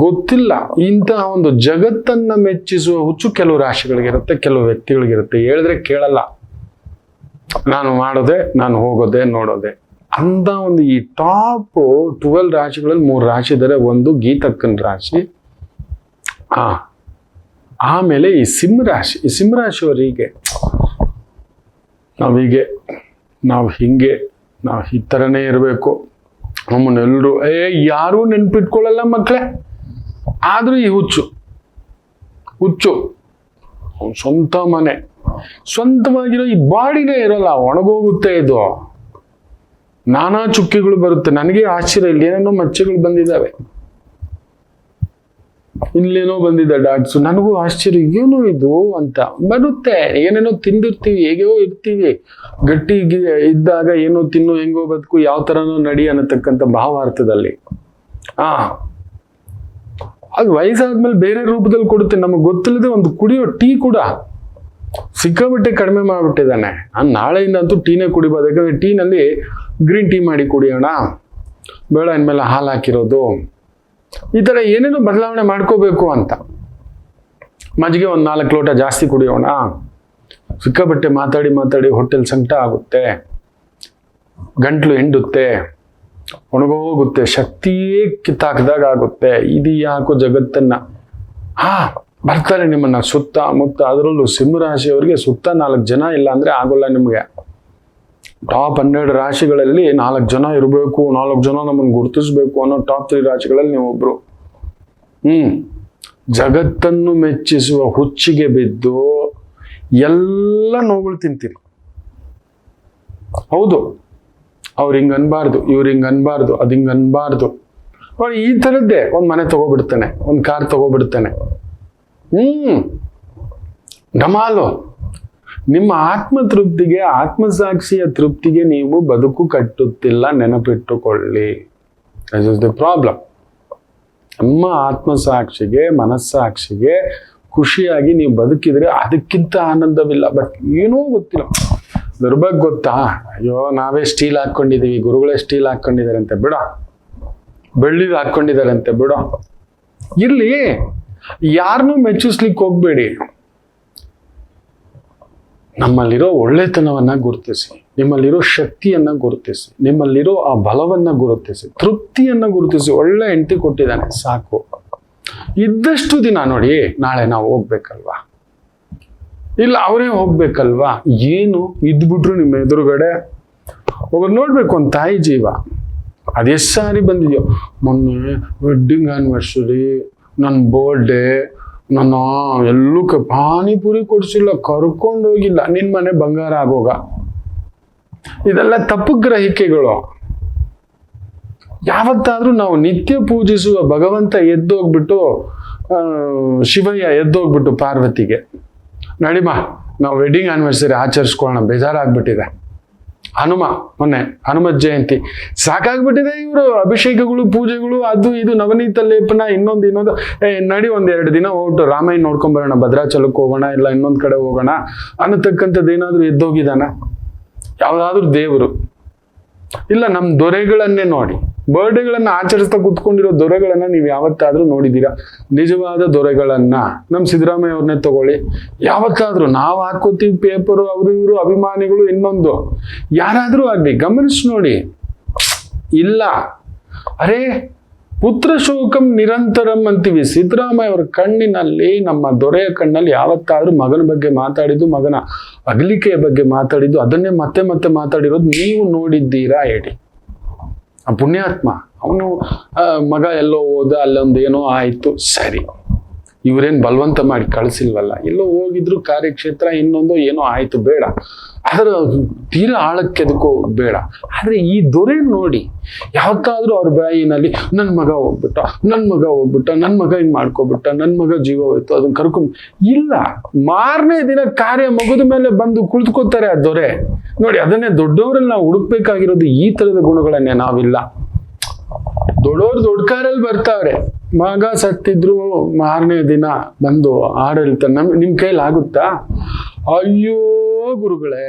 ಗೊತ್ತಿಲ್ಲ. ಇಂತಹ ಒಂದು ಜಗತ್ತನ್ನ ಮೆಚ್ಚಿಸುವ ಹುಚ್ಚು ಕೆಲವು ರಾಶಿಗಳಿಗಿರುತ್ತೆ, ಕೆಲವು ವ್ಯಕ್ತಿಗಳಿಗಿರುತ್ತೆ. ಹೇಳಿದ್ರೆ ಕೇಳಲ್ಲ. ನಾನು ಮಾಡೋದೆ, ನಾನು ಹೋಗೋದೆ, ನೋಡೋದೆ ಅಂತ ಒಂದು ಈ ಟಾಪ್ 12 ರಾಶಿಗಳಲ್ಲಿ 3 ರಾಶಿ ಇದ್ದಾರೆ. ಒಂದು ಗೀತಕ್ಕನ ರಾಶಿ, ಆಮೇಲೆ ಈ ಸಿಂಹರಾಶಿ. ಈ ಸಿಂಹರಾಶಿಯವರಿಗೆ ನಾವು ಹಿಂಗೆ ನಾವು ಈ ಥರನೇ ಇರಬೇಕು. ನಮ್ಮನ್ನೆಲ್ಲರೂ ಯಾರೂ ನೆನ್ಪಿಟ್ಕೊಳ್ಳಲ್ಲ ಮಕ್ಕಳೇ. ಆದ್ರೂ ಈ ಹುಚ್ಚು ಸ್ವಂತ ಮನೆ, ಸ್ವಂತವಾಗಿರೋ ಈ ಬಾಡಿನೇ ಇರೋಲ್ಲ, ಒಣಗೋಗುತ್ತೆ ಇದು. ನಾನಾ ಚುಕ್ಕಿಗಳು ಬರುತ್ತೆ. ನನಗೆ ಆಶ್ಚರ್ಯ, ಇಲ್ಲಿ ಏನೇನೋ ಮಚ್ಚೆಗಳು ಬಂದಿದ್ದಾವೆ, ಇಲ್ಲೇನೋ ಬಂದಿದೆ ಡಾಟ್ಸು. ನನಗೂ ಆಶ್ಚರ್ಯ, ಏನೋ ಇದು ಅಂತ ಬರುತ್ತೆ. ಏನೇನೋ ತಿಂದಿರ್ತೀವಿ, ಹೇಗೋ ಇರ್ತೀವಿ, ಗಟ್ಟಿ ಇದ್ದಾಗ ಏನೋ ತಿನ್ನು, ಹೆಂಗೋ ಬದುಕು, ಯಾವ ತರನೋ ನಡಿ ಅನ್ನತಕ್ಕಂಥ ಭಾವಾರ್ಥದಲ್ಲಿ. ಅದು ವಯಸ್ಸಾದ್ಮೇಲೆ ಬೇರೆ ರೂಪದಲ್ಲಿ ಕೊಡುತ್ತೆ. ನಮಗೆ ಗೊತ್ತಿಲ್ಲದೆ ಒಂದು ಕುಡಿಯೋ ಟೀ ಕೂಡ ಸಿಕ್ಕಾಬಿಟ್ಟೆ ಕಡಿಮೆ ಮಾಡ್ಬಿಟ್ಟಿದ್ದಾನೆ. ನಾಳೆಯಿಂದ ಅಂತೂ ಟೀನೇ ಕುಡಿಬೋದು. ಯಾಕಂದ್ರೆ ಟೀನಲ್ಲಿ ಗ್ರೀನ್ ಟೀ ಮಾಡಿ ಕುಡಿಯೋಣ, ಬೇಡ ಇನ್ಮೇಲೆ ಹಾಲು ಹಾಕಿರೋದು, ಈ ತರ ಏನೇನೋ ಬದಲಾವಣೆ ಮಾಡ್ಕೋಬೇಕು ಅಂತ. ಮಜ್ಜಿಗೆ ಒಂದು 4 ಲೋಟ ಜಾಸ್ತಿ ಕುಡಿಯೋಣ. ಸಿಕ್ಕಾಬಟ್ಟೆ ಮಾತಾಡಿ ಮಾತಾಡಿ ಹೊಟ್ಟೆಲ್ ಸಂಕಟ ಆಗುತ್ತೆ, ಗಂಟ್ಲು ಎಂಡುತ್ತೆ, ಒಣಗೋಗುತ್ತೆ, ಶಕ್ತಿಯೇ ಕಿತ್ತಾಕ್ದಾಗ ಆಗುತ್ತೆ. ಇದು ಯಾಕೋ ಜಗತ್ತನ್ನ ಬರ್ತಾರೆ ನಿಮ್ಮನ್ನ ಸುತ್ತ ಮುತ್ತ, ಅದರಲ್ಲೂ ಸಿಂಹರಾಶಿಯವರಿಗೆ ಸುತ್ತ 4 ಜನ ಇಲ್ಲ ಅಂದ್ರೆ ಆಗೋಲ್ಲ ನಿಮ್ಗೆ. ಟಾಪ್ 12 ರಾಶಿಗಳಲ್ಲಿ 4 ಜನ ಇರಬೇಕು, 4 ಜನ ನಮ್ಮನ್ನು ಗುರುತಿಸ್ಬೇಕು ಅನ್ನೋ ಟಾಪ್ 3 ರಾಶಿಗಳಲ್ಲಿ ನೀವು ಒಬ್ರು. ಜಗತ್ತನ್ನು ಮೆಚ್ಚಿಸುವ ಹುಚ್ಚಿಗೆ ಬಿದ್ದು ಎಲ್ಲ ನೋವುಗಳು ತಿಂತೀರಿ. ಹೌದು, ಅವ್ರು ಹಿಂಗ ಅನ್ಬಾರ್ದು, ಇವ್ರು ಹಿಂಗ ಅನ್ಬಾರ್ದು, ಅದ್ ಹಿಂಗ ಅನ್ಬಾರ್ದು. ಈ ತರದ್ದೇ ಒಂದ್ ಮನೆ ತಗೋಬಿಡ್ತಾನೆ, ಒಂದ್ ಕಾರ್ ತಗೋಬಿಡ್ತಾನೆ. ಡಮಾಲು. ನಿಮ್ಮ ಆತ್ಮ ತೃಪ್ತಿಗೆ, ಆತ್ಮಸಾಕ್ಷಿಯ ತೃಪ್ತಿಗೆ ನೀವು ಬದುಕು ಕಟ್ಟುತ್ತಿಲ್ಲ, ನೆನಪಿಟ್ಟುಕೊಳ್ಳಿ. This is the problem. ನಮ್ಮ ಆತ್ಮಸಾಕ್ಷಿಗೆ, ಮನಸ್ಸಾಕ್ಷಿಗೆ ಖುಷಿಯಾಗಿ ನೀವು ಬದುಕಿದ್ರೆ ಅದಕ್ಕಿಂತ ಆನಂದವಿಲ್ಲ. ಬಟ್ ಏನೋ ಗೊತ್ತಿಲ್ಲ, ಅದ್ರ ಬಗ್ಗೆ ಗೊತ್ತಾ? ಅಯ್ಯೋ ನಾವೇ ಸ್ಟೀಲ್ ಹಾಕೊಂಡಿದೀವಿ, ಗುರುಗಳೇ ಸ್ಟೀಲ್ ಹಾಕೊಂಡಿದ್ದಾರೆ ಅಂತೆ, ಬಿಡ. ಬೆಳ್ಳಿದು ಹಾಕೊಂಡಿದ್ದಾರೆ ಅಂತೆ, ಬಿಡ. ಇರ್ಲಿ, ಯಾರನ್ನೂ ಮೆಚ್ಚಿಸ್ಲಿಕ್ಕೆ ಹೋಗ್ಬೇಡಿ. ನಮ್ಮಲ್ಲಿರೋ ಒಳ್ಳೆತನವನ್ನ ಗುರುತಿಸಿ, ನಿಮ್ಮಲ್ಲಿರೋ ಶಕ್ತಿಯನ್ನ ಗುರುತಿಸಿ, ನಿಮ್ಮಲ್ಲಿರೋ ಆ ಬಲವನ್ನ ಗುರುತಿಸಿ, ತೃಪ್ತಿಯನ್ನ ಗುರುತಿಸಿ. ಒಳ್ಳೆ ಹೆಂಡತಿ ಕೊಟ್ಟಿದ್ದಾನೆ, ಸಾಕು. ಇದ್ದಷ್ಟು ದಿನ ನೋಡಿ, ನಾಳೆ ನಾವು ಹೋಗ್ಬೇಕಲ್ವಾ, ಇಲ್ಲ ಅವರೇ ಹೋಗ್ಬೇಕಲ್ವಾ, ಏನು ಇದ್ಬಿಟ್ರು ನಿಮ್ಮ ಎದುರುಗಡೆ ಒಬ್ಬರು ನೋಡ್ಬೇಕು. ಒಂದು ತಾಯಿ ಜೀವ ಅದೆಷ್ಟು ಸಾರಿ ಬಂದಿದ್ಯೋ. ಮೊನ್ನೆ ವೆಡ್ಡಿಂಗ್ ಆನಿವರ್ಸರಿ, ನನ್ನ ಬರ್ಡೇ, ನನ್ನ ಎಲ್ಲೂ ಪಾನಿಪುರಿ ಕೊಡ್ಸಿಲ್ಲ, ಕರ್ಕೊಂಡು ಹೋಗಿಲ್ಲ, ನಿನ್ ಮನೆ ಬಂಗಾರ ಆಗೋಗ. ಇದೆಲ್ಲ ತಪ್ಪು ಗ್ರಹಿಕೆಗಳು. ಯಾವತ್ತಾದ್ರೂ ನಾವು ನಿತ್ಯ ಪೂಜಿಸುವ ಭಗವಂತ ಎದ್ದೋಗ್ಬಿಟ್ಟು, ಶಿವಯ್ಯ ಎದ್ದೋಗ್ಬಿಟ್ಟು ಪಾರ್ವತಿಗೆ, ನಡಿಮಾ ನಾವು ವೆಡ್ಡಿಂಗ್ ಆನಿವರ್ಸರಿ ಆಚರಿಸ್ಕೊಳ್ಳೋಣ, ಬೇಜಾರಾಗ್ಬಿಟ್ಟಿದೆ. ಮೊನ್ನೆ ಹನುಮತ್ ಜಯಂತಿ ಸಾಕಾಗ್ಬಿಟ್ಟಿದೆ. ಇವರು ಅಭಿಷೇಕಗಳು, ಪೂಜೆಗಳು, ಅದು ಇದು, ನವನೀತ ಲೇಪನ, ಇನ್ನೊಂದು ನಡಿ 1-2 ದಿನ ಹೋಗ್ಬಿಟ್ಟು ರಾಮಾಯಣ ನೋಡ್ಕೊಂಡ್ ಬರೋಣ, ಭದ್ರಾಚಲಕ್ಕೆ ಹೋಗೋಣ, ಇಲ್ಲ ಇನ್ನೊಂದ್ ಕಡೆ ಹೋಗೋಣ ಅನ್ನತಕ್ಕಂಥದ್ದು ಏನಾದ್ರು ಎದ್ದೋಗಿದಾನ? ಯಾವ್ದಾದ್ರು ದೇವರು ಇಲ್ಲ. ನಮ್ಮ ದೊರೆಗಳನ್ನೇ ನೋಡಿ, ಬರ್ಡೇಗಳನ್ನ ಆಚರಿಸ್ತಾ ಕೂತ್ಕೊಂಡಿರೋ ದೊರೆಗಳನ್ನ ನೀವು ಯಾವತ್ತಾದ್ರೂ ನೋಡಿದ್ದೀರಾ? ನಿಜವಾದ ದೊರೆಗಳನ್ನ ನಮ್ಮ ಸಿದ್ದರಾಮಯ್ಯ ಅವ್ರನ್ನೇ ತಗೊಳ್ಳಿ. ಯಾವತ್ತಾದ್ರೂ ನಾವು ಹಾಕೋತೀವಿ ಪೇಪರು, ಅವರು ಇವರು ಅಭಿಮಾನಿಗಳು, ಇನ್ನೊಂದು ಯಾರಾದ್ರೂ ಆಗ್ಲಿ ಗಮನಿಸಿ ನೋಡಿ. ಇಲ್ಲ. ಅರೇ ಪುತ್ರ ಶೋಕಂ ನಿರಂತರಂ ಅಂತೀವಿ. ಸಿದ್ದರಾಮಯ್ಯ ಅವರ ಕಣ್ಣಿನಲ್ಲಿ, ನಮ್ಮ ದೊರೆಯ ಕಣ್ಣಲ್ಲಿ ಯಾವತ್ತಾದ್ರೂ ಮಗನ ಬಗ್ಗೆ ಮಾತಾಡಿದ್ದು, ಮಗನ ಅಗಲಿಕೆಯ ಬಗ್ಗೆ ಮಾತಾಡಿದ್ದು, ಅದನ್ನೇ ಮತ್ತೆ ಮತ್ತೆ ಮಾತಾಡಿರೋದು ನೀವು ನೋಡಿದ್ದೀರಾ? ಹೇಳಿ. ಆ ಪುಣ್ಯಾತ್ಮ ಅವನು ಮಗ ಎಲ್ಲೋ ಹೋದ, ಅಲ್ಲೊಂದೇನೋ ಆಯ್ತು, ಸರಿ. ಇವರೇನ್ ಬಲವಂತ ಮಾಡಿ ಕಳಿಸಿಲ್ವಲ್ಲ, ಎಲ್ಲೋ ಹೋಗಿದ್ರು ಕಾರ್ಯಕ್ಷೇತ್ರ, ಇನ್ನೊಂದು ಏನೋ ಆಯ್ತು, ಬೇಡ. ಅದರ ತೀರಾ ಆಳಕ್ಕೆ ಅದಕ್ಕೋ ಬೇಡ. ಆದ್ರೆ ಈ ದೊರೆ ನೋಡಿ, ಯಾವತ್ತಾದ್ರೂ ಅವ್ರ ಬಾಯಿನಲ್ಲಿ ನನ್ನ ಮಗ ಹೋಗ್ಬಿಟ್ಟ, ನನ್ನ ಮಗ ಹಿಂಗ್ ಮಾಡ್ಕೊಬಿಟ್ಟ, ನನ್ನ ಮಗ ಜೀವ ಹೋಯ್ತು, ಅದನ್ನ ಕರ್ಕೊಂಡ್ ಇಲ್ಲ. ಮಾರನೇ ದಿನ ಕಾರ್ಯ ಮುಗಿದ ಮೇಲೆ ಬಂದು ಕುಳಿತುಕೋತಾರೆ ಆ ದೊರೆ ನೋಡಿ. ಅದನ್ನೇ ದೊಡ್ಡವರಲ್ಲಿ ನಾವು ಹುಡುಕ್ಬೇಕಾಗಿರೋದು. ಈ ತರದ ಗುಣಗಳನ್ನೇ ನಾವಿಲ್ಲ. ದೊಡ್ಡವ್ರು ದೊಡ್ಡ ಕಾರಲ್ಲಿ ಬರ್ತಾವ್ರೆ, ಮಗ ಸತ್ತಿದ್ರು ಮಾರನೇ ದಿನ ಬಂದು ಆಡಳಿತ ನಿಮ್ ಕೈಲಿ ಆಗುತ್ತಾ? ಅಯ್ಯೋ ಗುರುಗಳೇ,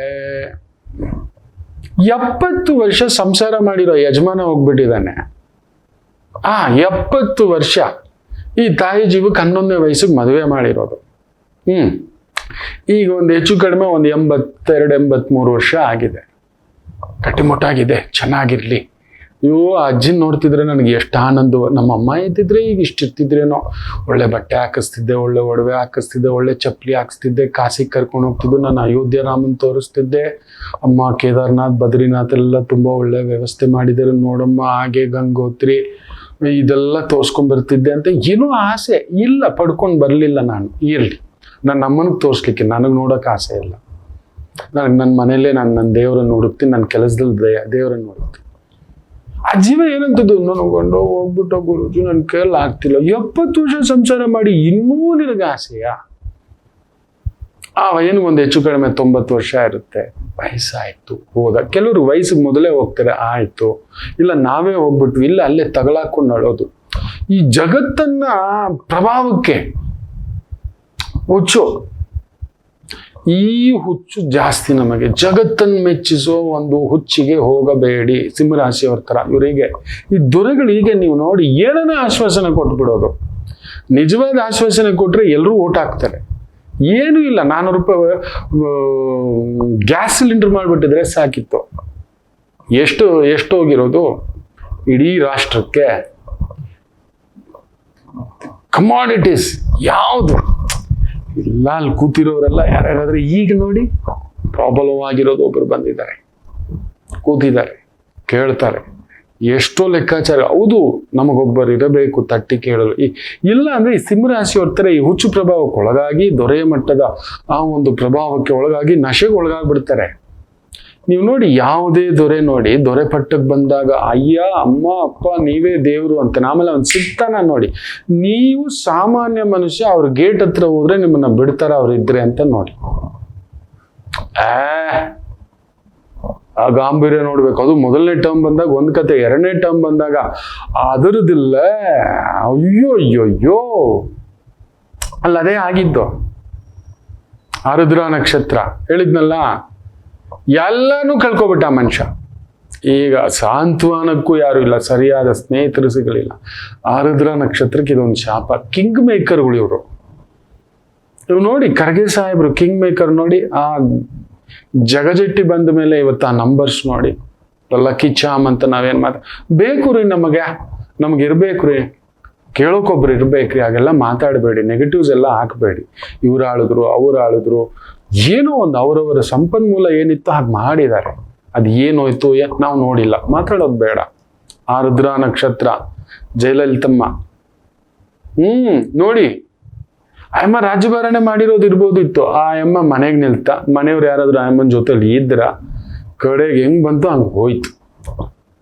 70 ವರ್ಷ ಸಂಸಾರ ಮಾಡಿರೋ ಯಜಮಾನ ಹೋಗ್ಬಿಟ್ಟಿದ್ದಾನೆ. 70 ವರ್ಷ ಈ ತಾಯಿ ಜೀವಕ್ಕೆ 11ನೇ ವಯಸ್ಸಿಗೆ ಮದುವೆ ಮಾಡಿರೋದು. ಈಗ ಒಂದು ಹೆಚ್ಚು ಕಡಿಮೆ ಒಂದು 82-83 ವರ್ಷ ಆಗಿದೆ. ಗಟ್ಟಿಮುಟ್ಟಾಗಿದೆ, ಚೆನ್ನಾಗಿರ್ಲಿ. ಅಜ್ಜಿನ ನೋಡ್ತಿದ್ರೆ ನನಗೆ ಎಷ್ಟು ಆನಂದ. ನಮ್ಮ ಅಮ್ಮ ಇದ್ದಿದ್ರೆ ಈಗ ಇಷ್ಟಿರ್ತಿದ್ರೇನೋ. ಒಳ್ಳೆ ಬಟ್ಟೆ ಹಾಕಿಸ್ತಿದ್ದೆ, ಒಳ್ಳೆ ಒಡವೆ ಹಾಕಿಸ್ತಿದ್ದೆ, ಒಳ್ಳೆ ಚಪ್ಪಲಿ ಹಾಕಿಸ್ತಿದ್ದೆ, ಕಾಸಿಗೆ ಕರ್ಕೊಂಡು ಹೋಗ್ತಿದ್ದು, ನಾನು ಅಯೋಧ್ಯ ರಾಮನ್ ತೋರಿಸ್ತಿದ್ದೆ. ಅಮ್ಮ ಕೇದಾರ್ನಾಥ್, ಬದ್ರಿನಾಥ್ ಎಲ್ಲ ತುಂಬಾ ಒಳ್ಳೆ ವ್ಯವಸ್ಥೆ ಮಾಡಿದ್ದಾರೆ ನೋಡಮ್ಮ, ಹಾಗೆ ಗಂಗೋತ್ರಿ ಇದೆಲ್ಲ ತೋರ್ಸ್ಕೊಂಡ್ ಬರ್ತಿದ್ದೆ ಅಂತ ಏನೋ ಆಸೆ. ಇಲ್ಲ, ಪಡ್ಕೊಂಡು ಬರ್ಲಿಲ್ಲ ನಾನು. ಇರ್ಲಿ, ನನ್ನ ಅಮ್ಮನಿಗೆ ತೋರಿಸ್ಲಿಕ್ಕೆ, ನನಗೆ ನೋಡೋಕೆ ಆಸೆ ಇಲ್ಲ. ನನ್ನ ಮನೇಲೇ ನನ್ನ ದೇವರನ್ನು ಹುಡುಕ್ತೀನಿ, ನನ್ನ ಕೆಲಸದಲ್ಲಿ ದೇವರನ್ನು ಹುಡುಕ್ತೀನಿ. ಆ ಜೀವ ಏನಂತದ್ದು, ನನಗೊಂಡು ಹೋಗ್ಬಿಟ್ಟು ಗುರುಜಿ ನನ್ನ ಕೈಯಲ್ಲಿ ಆಗ್ತಿಲ್ಲ, 70 ವರ್ಷ ಸಂಸಾರ ಮಾಡಿ ಇನ್ನೂ ನಿನಗೆ ಆಸೆಯ? ಆ ಏನು ಒಂದು ಹೆಚ್ಚು ಕಡಿಮೆ 90 ವರ್ಷ ಇರುತ್ತೆ, ವಯಸ್ಸಾಯ್ತು ಹೋದ. ಕೆಲವರು ವಯಸ್ಸಿಗೆ ಮೊದಲೇ ಹೋಗ್ತಾರೆ, ಆಯ್ತು. ಇಲ್ಲ ನಾವೇ ಹೋಗ್ಬಿಟ್ವಿ, ಇಲ್ಲ ಅಲ್ಲೇ ತಗಲಾಕೊಂಡು ಅಳೋದು. ಈ ಜಗತ್ತನ್ನ ಪ್ರಭಾವಕ್ಕೆ ಹುಚ್ಚು, ಈ ಹುಚ್ಚು ಜಾಸ್ತಿ ನಮಗೆ. ಜಗತ್ತನ್ನು ಮೆಚ್ಚಿಸೋ ಒಂದು ಹುಚ್ಚಿಗೆ ಹೋಗಬೇಡಿ. ಸಿಂಹರಾಶಿಯವ್ರ ಥರ ಇವರಿಗೆ ಈ ದೊರೆಗಳಿಗೆ ನೀವು ನೋಡಿ ಏನನ್ನ ಆಶ್ವಾಸನೆ ಕೊಟ್ಬಿಡೋದು. ನಿಜವಾದ ಆಶ್ವಾಸನೆ ಕೊಟ್ರೆ ಎಲ್ಲರೂ ಓಟ್ ಹಾಕ್ತಾರೆ. ಏನೂ ಇಲ್ಲ, 400 ರೂಪಾಯಿ ಗ್ಯಾಸ್ ಸಿಲಿಂಡರ್ ಮಾಡಿಬಿಟ್ಟಿದ್ರೆ ಸಾಕಿತ್ತು. ಎಷ್ಟು ಹೋಗಿರೋದು ಇಡೀ ರಾಷ್ಟ್ರಕ್ಕೆ. ಕಮಾಡಿಟೀಸ್ ಯಾವುದು ಇಲ್ಲ, ಅಲ್ಲಿ ಕೂತಿರೋರೆಲ್ಲ ಯಾರ್ಯಾರಾದ್ರೆ ಈಗ ನೋಡಿ ಪ್ರಾಬ್ಲಮ್ ಒಬ್ರು ಬಂದಿದ್ದಾರೆ, ಕೂತಿದ್ದಾರೆ, ಕೇಳ್ತಾರೆ. ಎಷ್ಟೋ ಲೆಕ್ಕಾಚಾರ. ಹೌದು, ನಮಗೊಬ್ಬರು ಇರಬೇಕು ತಟ್ಟಿ ಕೇಳಲು. ಇಲ್ಲ ಅಂದ್ರೆ ಈ ಸಿಂಹರಾಶಿಯವ್ರ ಥರ ಈ ಹುಚ್ಚು ಪ್ರಭಾವಕ್ಕೆ ಒಳಗಾಗಿ, ದೊರೆಯ ಮಟ್ಟದ ಆ ಒಂದು ಪ್ರಭಾವಕ್ಕೆ ಒಳಗಾಗಿ ನಶೆಗೆ ಒಳಗಾಗ್ಬಿಡ್ತಾರೆ. ನೀವು ನೋಡಿ, ಯಾವುದೇ ದೊರೆ ನೋಡಿ, ದೊರೆ ಪಟ್ಟಕ್ಕೆ ಬಂದಾಗ ಅಯ್ಯ ಅಮ್ಮ ಅಪ್ಪ ನೀವೇ ದೇವರು ಅಂತ. ಆಮೇಲೆ ಅವ್ನು ಸಿಗ್ತಾನ ನೋಡಿ. ನೀವು ಸಾಮಾನ್ಯ ಮನುಷ್ಯ, ಅವ್ರ ಗೇಟ್ ಹತ್ರ ಹೋದ್ರೆ ನಿಮ್ಮನ್ನ ಬಿಡ್ತಾರ ಅವ್ರು ಇದ್ರೆ ಅಂತ ನೋಡಿ. ಆ ಗಾಂಭೀರ್ಯ ನೋಡ್ಬೇಕು. ಅದು ಮೊದಲನೇ ಟರ್ಮ್ ಬಂದಾಗ ಒಂದ್ ಕತೆ, ಎರಡನೇ ಟರ್ಮ್ ಬಂದಾಗ ಅದರದಿಲ್ಲ. ಅಯ್ಯೋ ಅಯ್ಯೋ ಅಯ್ಯೋ, ಅಲ್ಲದೇ ಆಗಿದ್ದು. ಆರುದ್ರ ನಕ್ಷತ್ರ ಹೇಳಿದ್ನಲ್ಲ, ಎಲ್ಲಾನು ಕಳ್ಕೊಬಿಟ್ಟ ಮನುಷ್ಯ. ಈಗ ಸಾಂತ್ವನಕ್ಕೂ ಯಾರು ಇಲ್ಲ, ಸರಿಯಾದ ಸ್ನೇಹಿತರು ಸಿಗಲಿಲ್ಲ. ಆರುದ್ರ ನಕ್ಷತ್ರಕ್ಕೆ ಇದೊಂದು ಶಾಪ. ಕಿಂಗ್ ಮೇಕರ್ಗಳು ಇವರು. ಇವ್ ನೋಡಿ, ಖರ್ಗೆ ಸಾಹೇಬ್ರು ಕಿಂಗ್ ಮೇಕರ್ ನೋಡಿ. ಆ ಜಗಜೆಟ್ಟಿ ಬಂದ ಮೇಲೆ ಇವತ್ತು ಆ ನಂಬರ್ಸ್ ನೋಡಿ, ಲಕ್ಕಿ ಚಾಮ್ ಅಂತ ನಾವೇನ್ ಬೇಕು ರೀ, ನಮಗೆ ಇರ್ಬೇಕು ರೀ, ಕೇಳೋಕೊಬ್ರು ಇರ್ಬೇಕ್ರಿ. ಹಾಗೆಲ್ಲ ಮಾತಾಡಬೇಡಿ, ನೆಗೆಟಿವ್ಸ್ ಎಲ್ಲ ಹಾಕಬೇಡಿ. ಇವ್ರು ಆಳಿದ್ರು, ಅವ್ರು ಆಳಿದ್ರು, ಏನೋ ಒಂದು ಅವರವರ ಸಂಪನ್ಮೂಲ ಏನಿತ್ತು ಹಾಗೆ ಮಾಡಿದ್ದಾರೆ. ಅದು ಏನೋಯ್ತು ನಾವು ನೋಡಿಲ್ಲ, ಮಾತಾಡೋದು ಬೇಡ. ಆರುದ್ರ ನಕ್ಷತ್ರ ಜಯಲಲಿತಮ್ಮ ನೋಡಿ, ಅಮ್ಮ ರಾಜಭಾರಣೆ ಮಾಡಿರೋದು ಇರ್ಬೋದಿತ್ತು. ಆ ಅಮ್ಮ ಮನೆಗೆ ನಿಲ್ತಾ, ಮನೆಯವ್ರು ಯಾರಾದ್ರೂ ಅಮ್ಮನ ಜೊತೆಲಿ ಇದ್ರ ಕಡೆಗೆ ಹೆಂಗ್ ಬಂತು ಹಂಗೆ ಹೋಯ್ತು.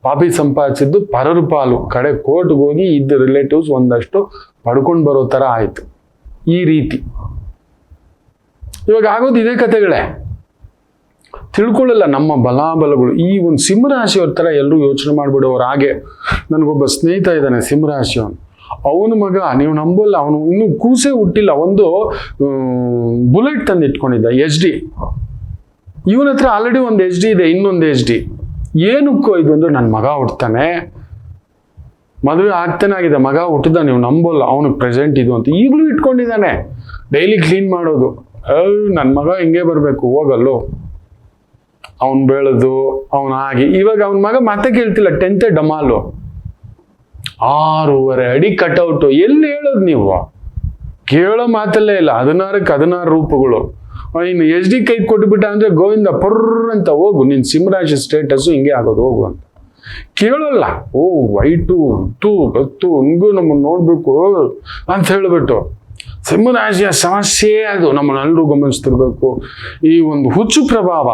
ಪಾಪಿ ಸಂಪಾದಿಸಿದ್ದು ಪರರ ಪಾಲು. ಕಡೆ ಕೋರ್ಟ್ಗೆ ಹೋಗಿ ಇದ್ದ ರಿಲೇಟಿವ್ಸ್ ಒಂದಷ್ಟು ಪಡ್ಕೊಂಡು ಬರೋ ತರ ಆಯ್ತು. ಈ ರೀತಿ ಇವಾಗ ಆಗೋದು ಇದೇ ಕತೆಗಳೇ. ತಿಳ್ಕೊಳ್ಳಲ್ಲ ನಮ್ಮ ಬಲಾಬಲಗಳು. ಈ ಒಂದು ಸಿಂಹರಾಶಿಯವ್ರ ತರ ಎಲ್ಲರೂ ಯೋಚನೆ ಮಾಡ್ಬಿಡೋರು. ಹಾಗೆ ನನಗೊಬ್ಬ ಸ್ನೇಹಿತ ಇದ್ದಾನೆ ಸಿಂಹರಾಶಿಯವನು. ಅವನ ಮಗ, ನೀವು ನಂಬೋಲ್ಲ, ಅವನು ಇನ್ನೂ ಕೂಸೆ ಹುಟ್ಟಿಲ್ಲ, ಒಂದು ಬುಲೆಟ್ ತಂದು ಇಟ್ಕೊಂಡಿದ್ದ HD. ಇವನ ಹತ್ರ ಆಲ್ರೆಡಿ ಒಂದು HD ಇದೆ, ಇನ್ನೊಂದು HD. ಏನಕ್ಕೋ ಇದು ಅಂದ್ರೆ ನನ್ನ ಮಗ ಹುಡ್ತಾನೆ, ಮದುವೆ ಆಗ್ತಾನೆ ಆಗಿದೆ, ಮಗ ಹುಟ್ಟಿದ, ನೀವು ನಂಬೋಲ್ಲ, ಅವನಿಗೆ ಪ್ರೆಸೆಂಟ್ ಇದು ಅಂತ ಈಗಲೂ ಇಟ್ಕೊಂಡಿದ್ದಾನೆ. ಡೈಲಿ ಕ್ಲೀನ್ ಮಾಡೋದು. ನನ್ನ ಮಗ ಹಿಂಗೆ ಬರಬೇಕು, ಹೋಗಲ್ಲೋ ಅವನು ಬೆಳೆದು ಅವನಾಗಿ. ಇವಾಗ ಅವನ ಮಗ ಮತ್ತೆ ಕೇಳ್ತಿಲ್ಲ, 10th ಡಮಾಲು, 6.5 ಅಡಿ ಕಟ್ಔಟು. ಎಲ್ಲಿ ಹೇಳೋದು ನೀವು? ಕೇಳೋ ಮಾತಲ್ಲೇ ಇಲ್ಲ. 16ಕ್ಕೆ 16 ರೂಪಗಳು. ಇನ್ನು HD ಕೈ ಕೊಟ್ಬಿಟ್ಟ ಅಂದ್ರೆ ಗೋವಿಂದ ಪರ್ರ ಅಂತ, ಹೋಗು ನಿನ್ ಸಿಂಹರಾಶಿ ಸ್ಟೇಟಸ್ ಹಿಂಗೆ ಆಗೋದು, ಹೋಗು ಅಂತ ಕೇಳಲ್ಲ. ಓ ವೈಟು ಗತ್ತು ಹಂಗೂ ನಮ್ಮನ್ನು ನೋಡ್ಬೇಕು ಅಂತ ಹೇಳ್ಬಿಟ್ಟು. ಸಿಂಹರಾಶಿಯ ಸಮಸ್ಯೆ ಅದು, ನಮ್ಮನ್ನೆಲ್ಲರೂ ಗಮನಿಸ್ತಿರ್ಬೇಕು. ಈ ಒಂದು ಹುಚ್ಚು ಪ್ರಭಾವ.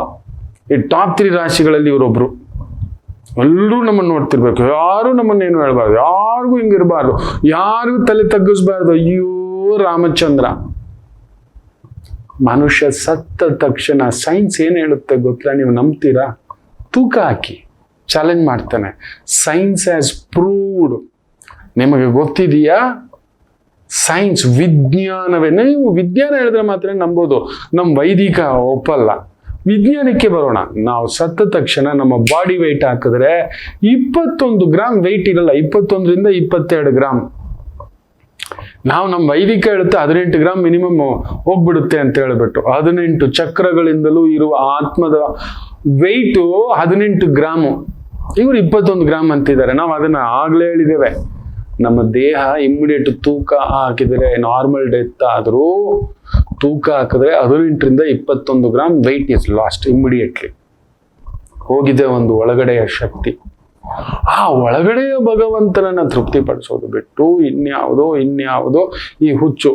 ಈ ಟಾಪ್ 3 ರಾಶಿಗಳಲ್ಲಿ ಇವರೊಬ್ರು. ಎಲ್ಲರೂ ನಮ್ಮನ್ನು ನೋಡ್ತಿರ್ಬೇಕು, ಯಾರು ನಮ್ಮನ್ನೇನು ಹೇಳ್ಬಾರ್ದು, ಯಾರಿಗೂ ಹಿಂಗಿರ್ಬಾರ್ದು, ಯಾರಿಗೂ ತಲೆ ತಗ್ಗಿಸ್ಬಾರ್ದು. ಅಯ್ಯೋ ರಾಮಚಂದ್ರ. ಮನುಷ್ಯ ಸತ್ತ ತಕ್ಷಣ ಸೈನ್ಸ್ ಏನ್ ಹೇಳುತ್ತೆ ಗೊತ್ತಿಲ್ಲ, ನೀವು ನಂಬ್ತೀರಾ? ತೂಕ ಹಾಕಿ ಚಾಲೆಂಜ್ ಮಾಡ್ತಾನೆ. Science has proved. ನಿಮಗೆ ಗೊತ್ತಿದೆಯಾ? ಸೈನ್ಸ್, ವಿಜ್ಞಾನವೇ. ನೀವು ವಿಜ್ಞಾನ ಹೇಳಿದ್ರೆ ಮಾತ್ರ ನಂಬೋದು. ನಮ್ಮ ವೈದಿಕ ಒಪ್ಪಲ್ಲ. ವಿಜ್ಞಾನಕ್ಕೆ ಬರೋಣ. ನಾವು ಸತ್ತ ತಕ್ಷಣ ನಮ್ಮ ಬಾಡಿ ವೆಯ್ಟ್ ಹಾಕಿದ್ರೆ 21 ಗ್ರಾಮ್ ವೆಯ್ಟ್ ಇರಲ್ಲ, 21ರಿಂದ 22 ಗ್ರಾಮ್. ನಾವು ನಮ್ಮ ವೈದಿಕ ಹೇಳುತ್ತೆ 18 ಗ್ರಾಮ್ ಮಿನಿಮಮ್ ಹೋಗ್ಬಿಡುತ್ತೆ ಅಂತ ಹೇಳ್ಬಿಟ್ಟು. 18 ಚಕ್ರಗಳಿಂದಲೂ ಇರುವ ಆತ್ಮದ ವೆಯ್ಟು 18 ಗ್ರಾಮು. ಇವರು 21 ಗ್ರಾಮ್ ಅಂತಿದ್ದಾರೆ. ನಾವು ಅದನ್ನ ಆಗ್ಲೇ ಹೇಳಿದ್ದೇವೆ. ನಮ್ಮ ದೇಹ ಇಮ್ಮಿಡಿಯೇಟ್ ತೂಕ ಹಾಕಿದರೆ, ನಾರ್ಮಲ್ ಡೆತ್ ಆದರೂ ತೂಕ ಹಾಕಿದ್ರೆ 18ರಿಂದ 21 gram weight is lost immediately. ಹೋಗಿದೆ ಒಂದು ಒಳಗಡೆಯ ಶಕ್ತಿ. ಆ ಒಳಗಡೆಯ ಭಗವಂತನನ್ನ ತೃಪ್ತಿಪಡಿಸೋದು ಬಿಟ್ಟು ಇನ್ಯಾವುದೋ ಈ ಹುಚ್ಚು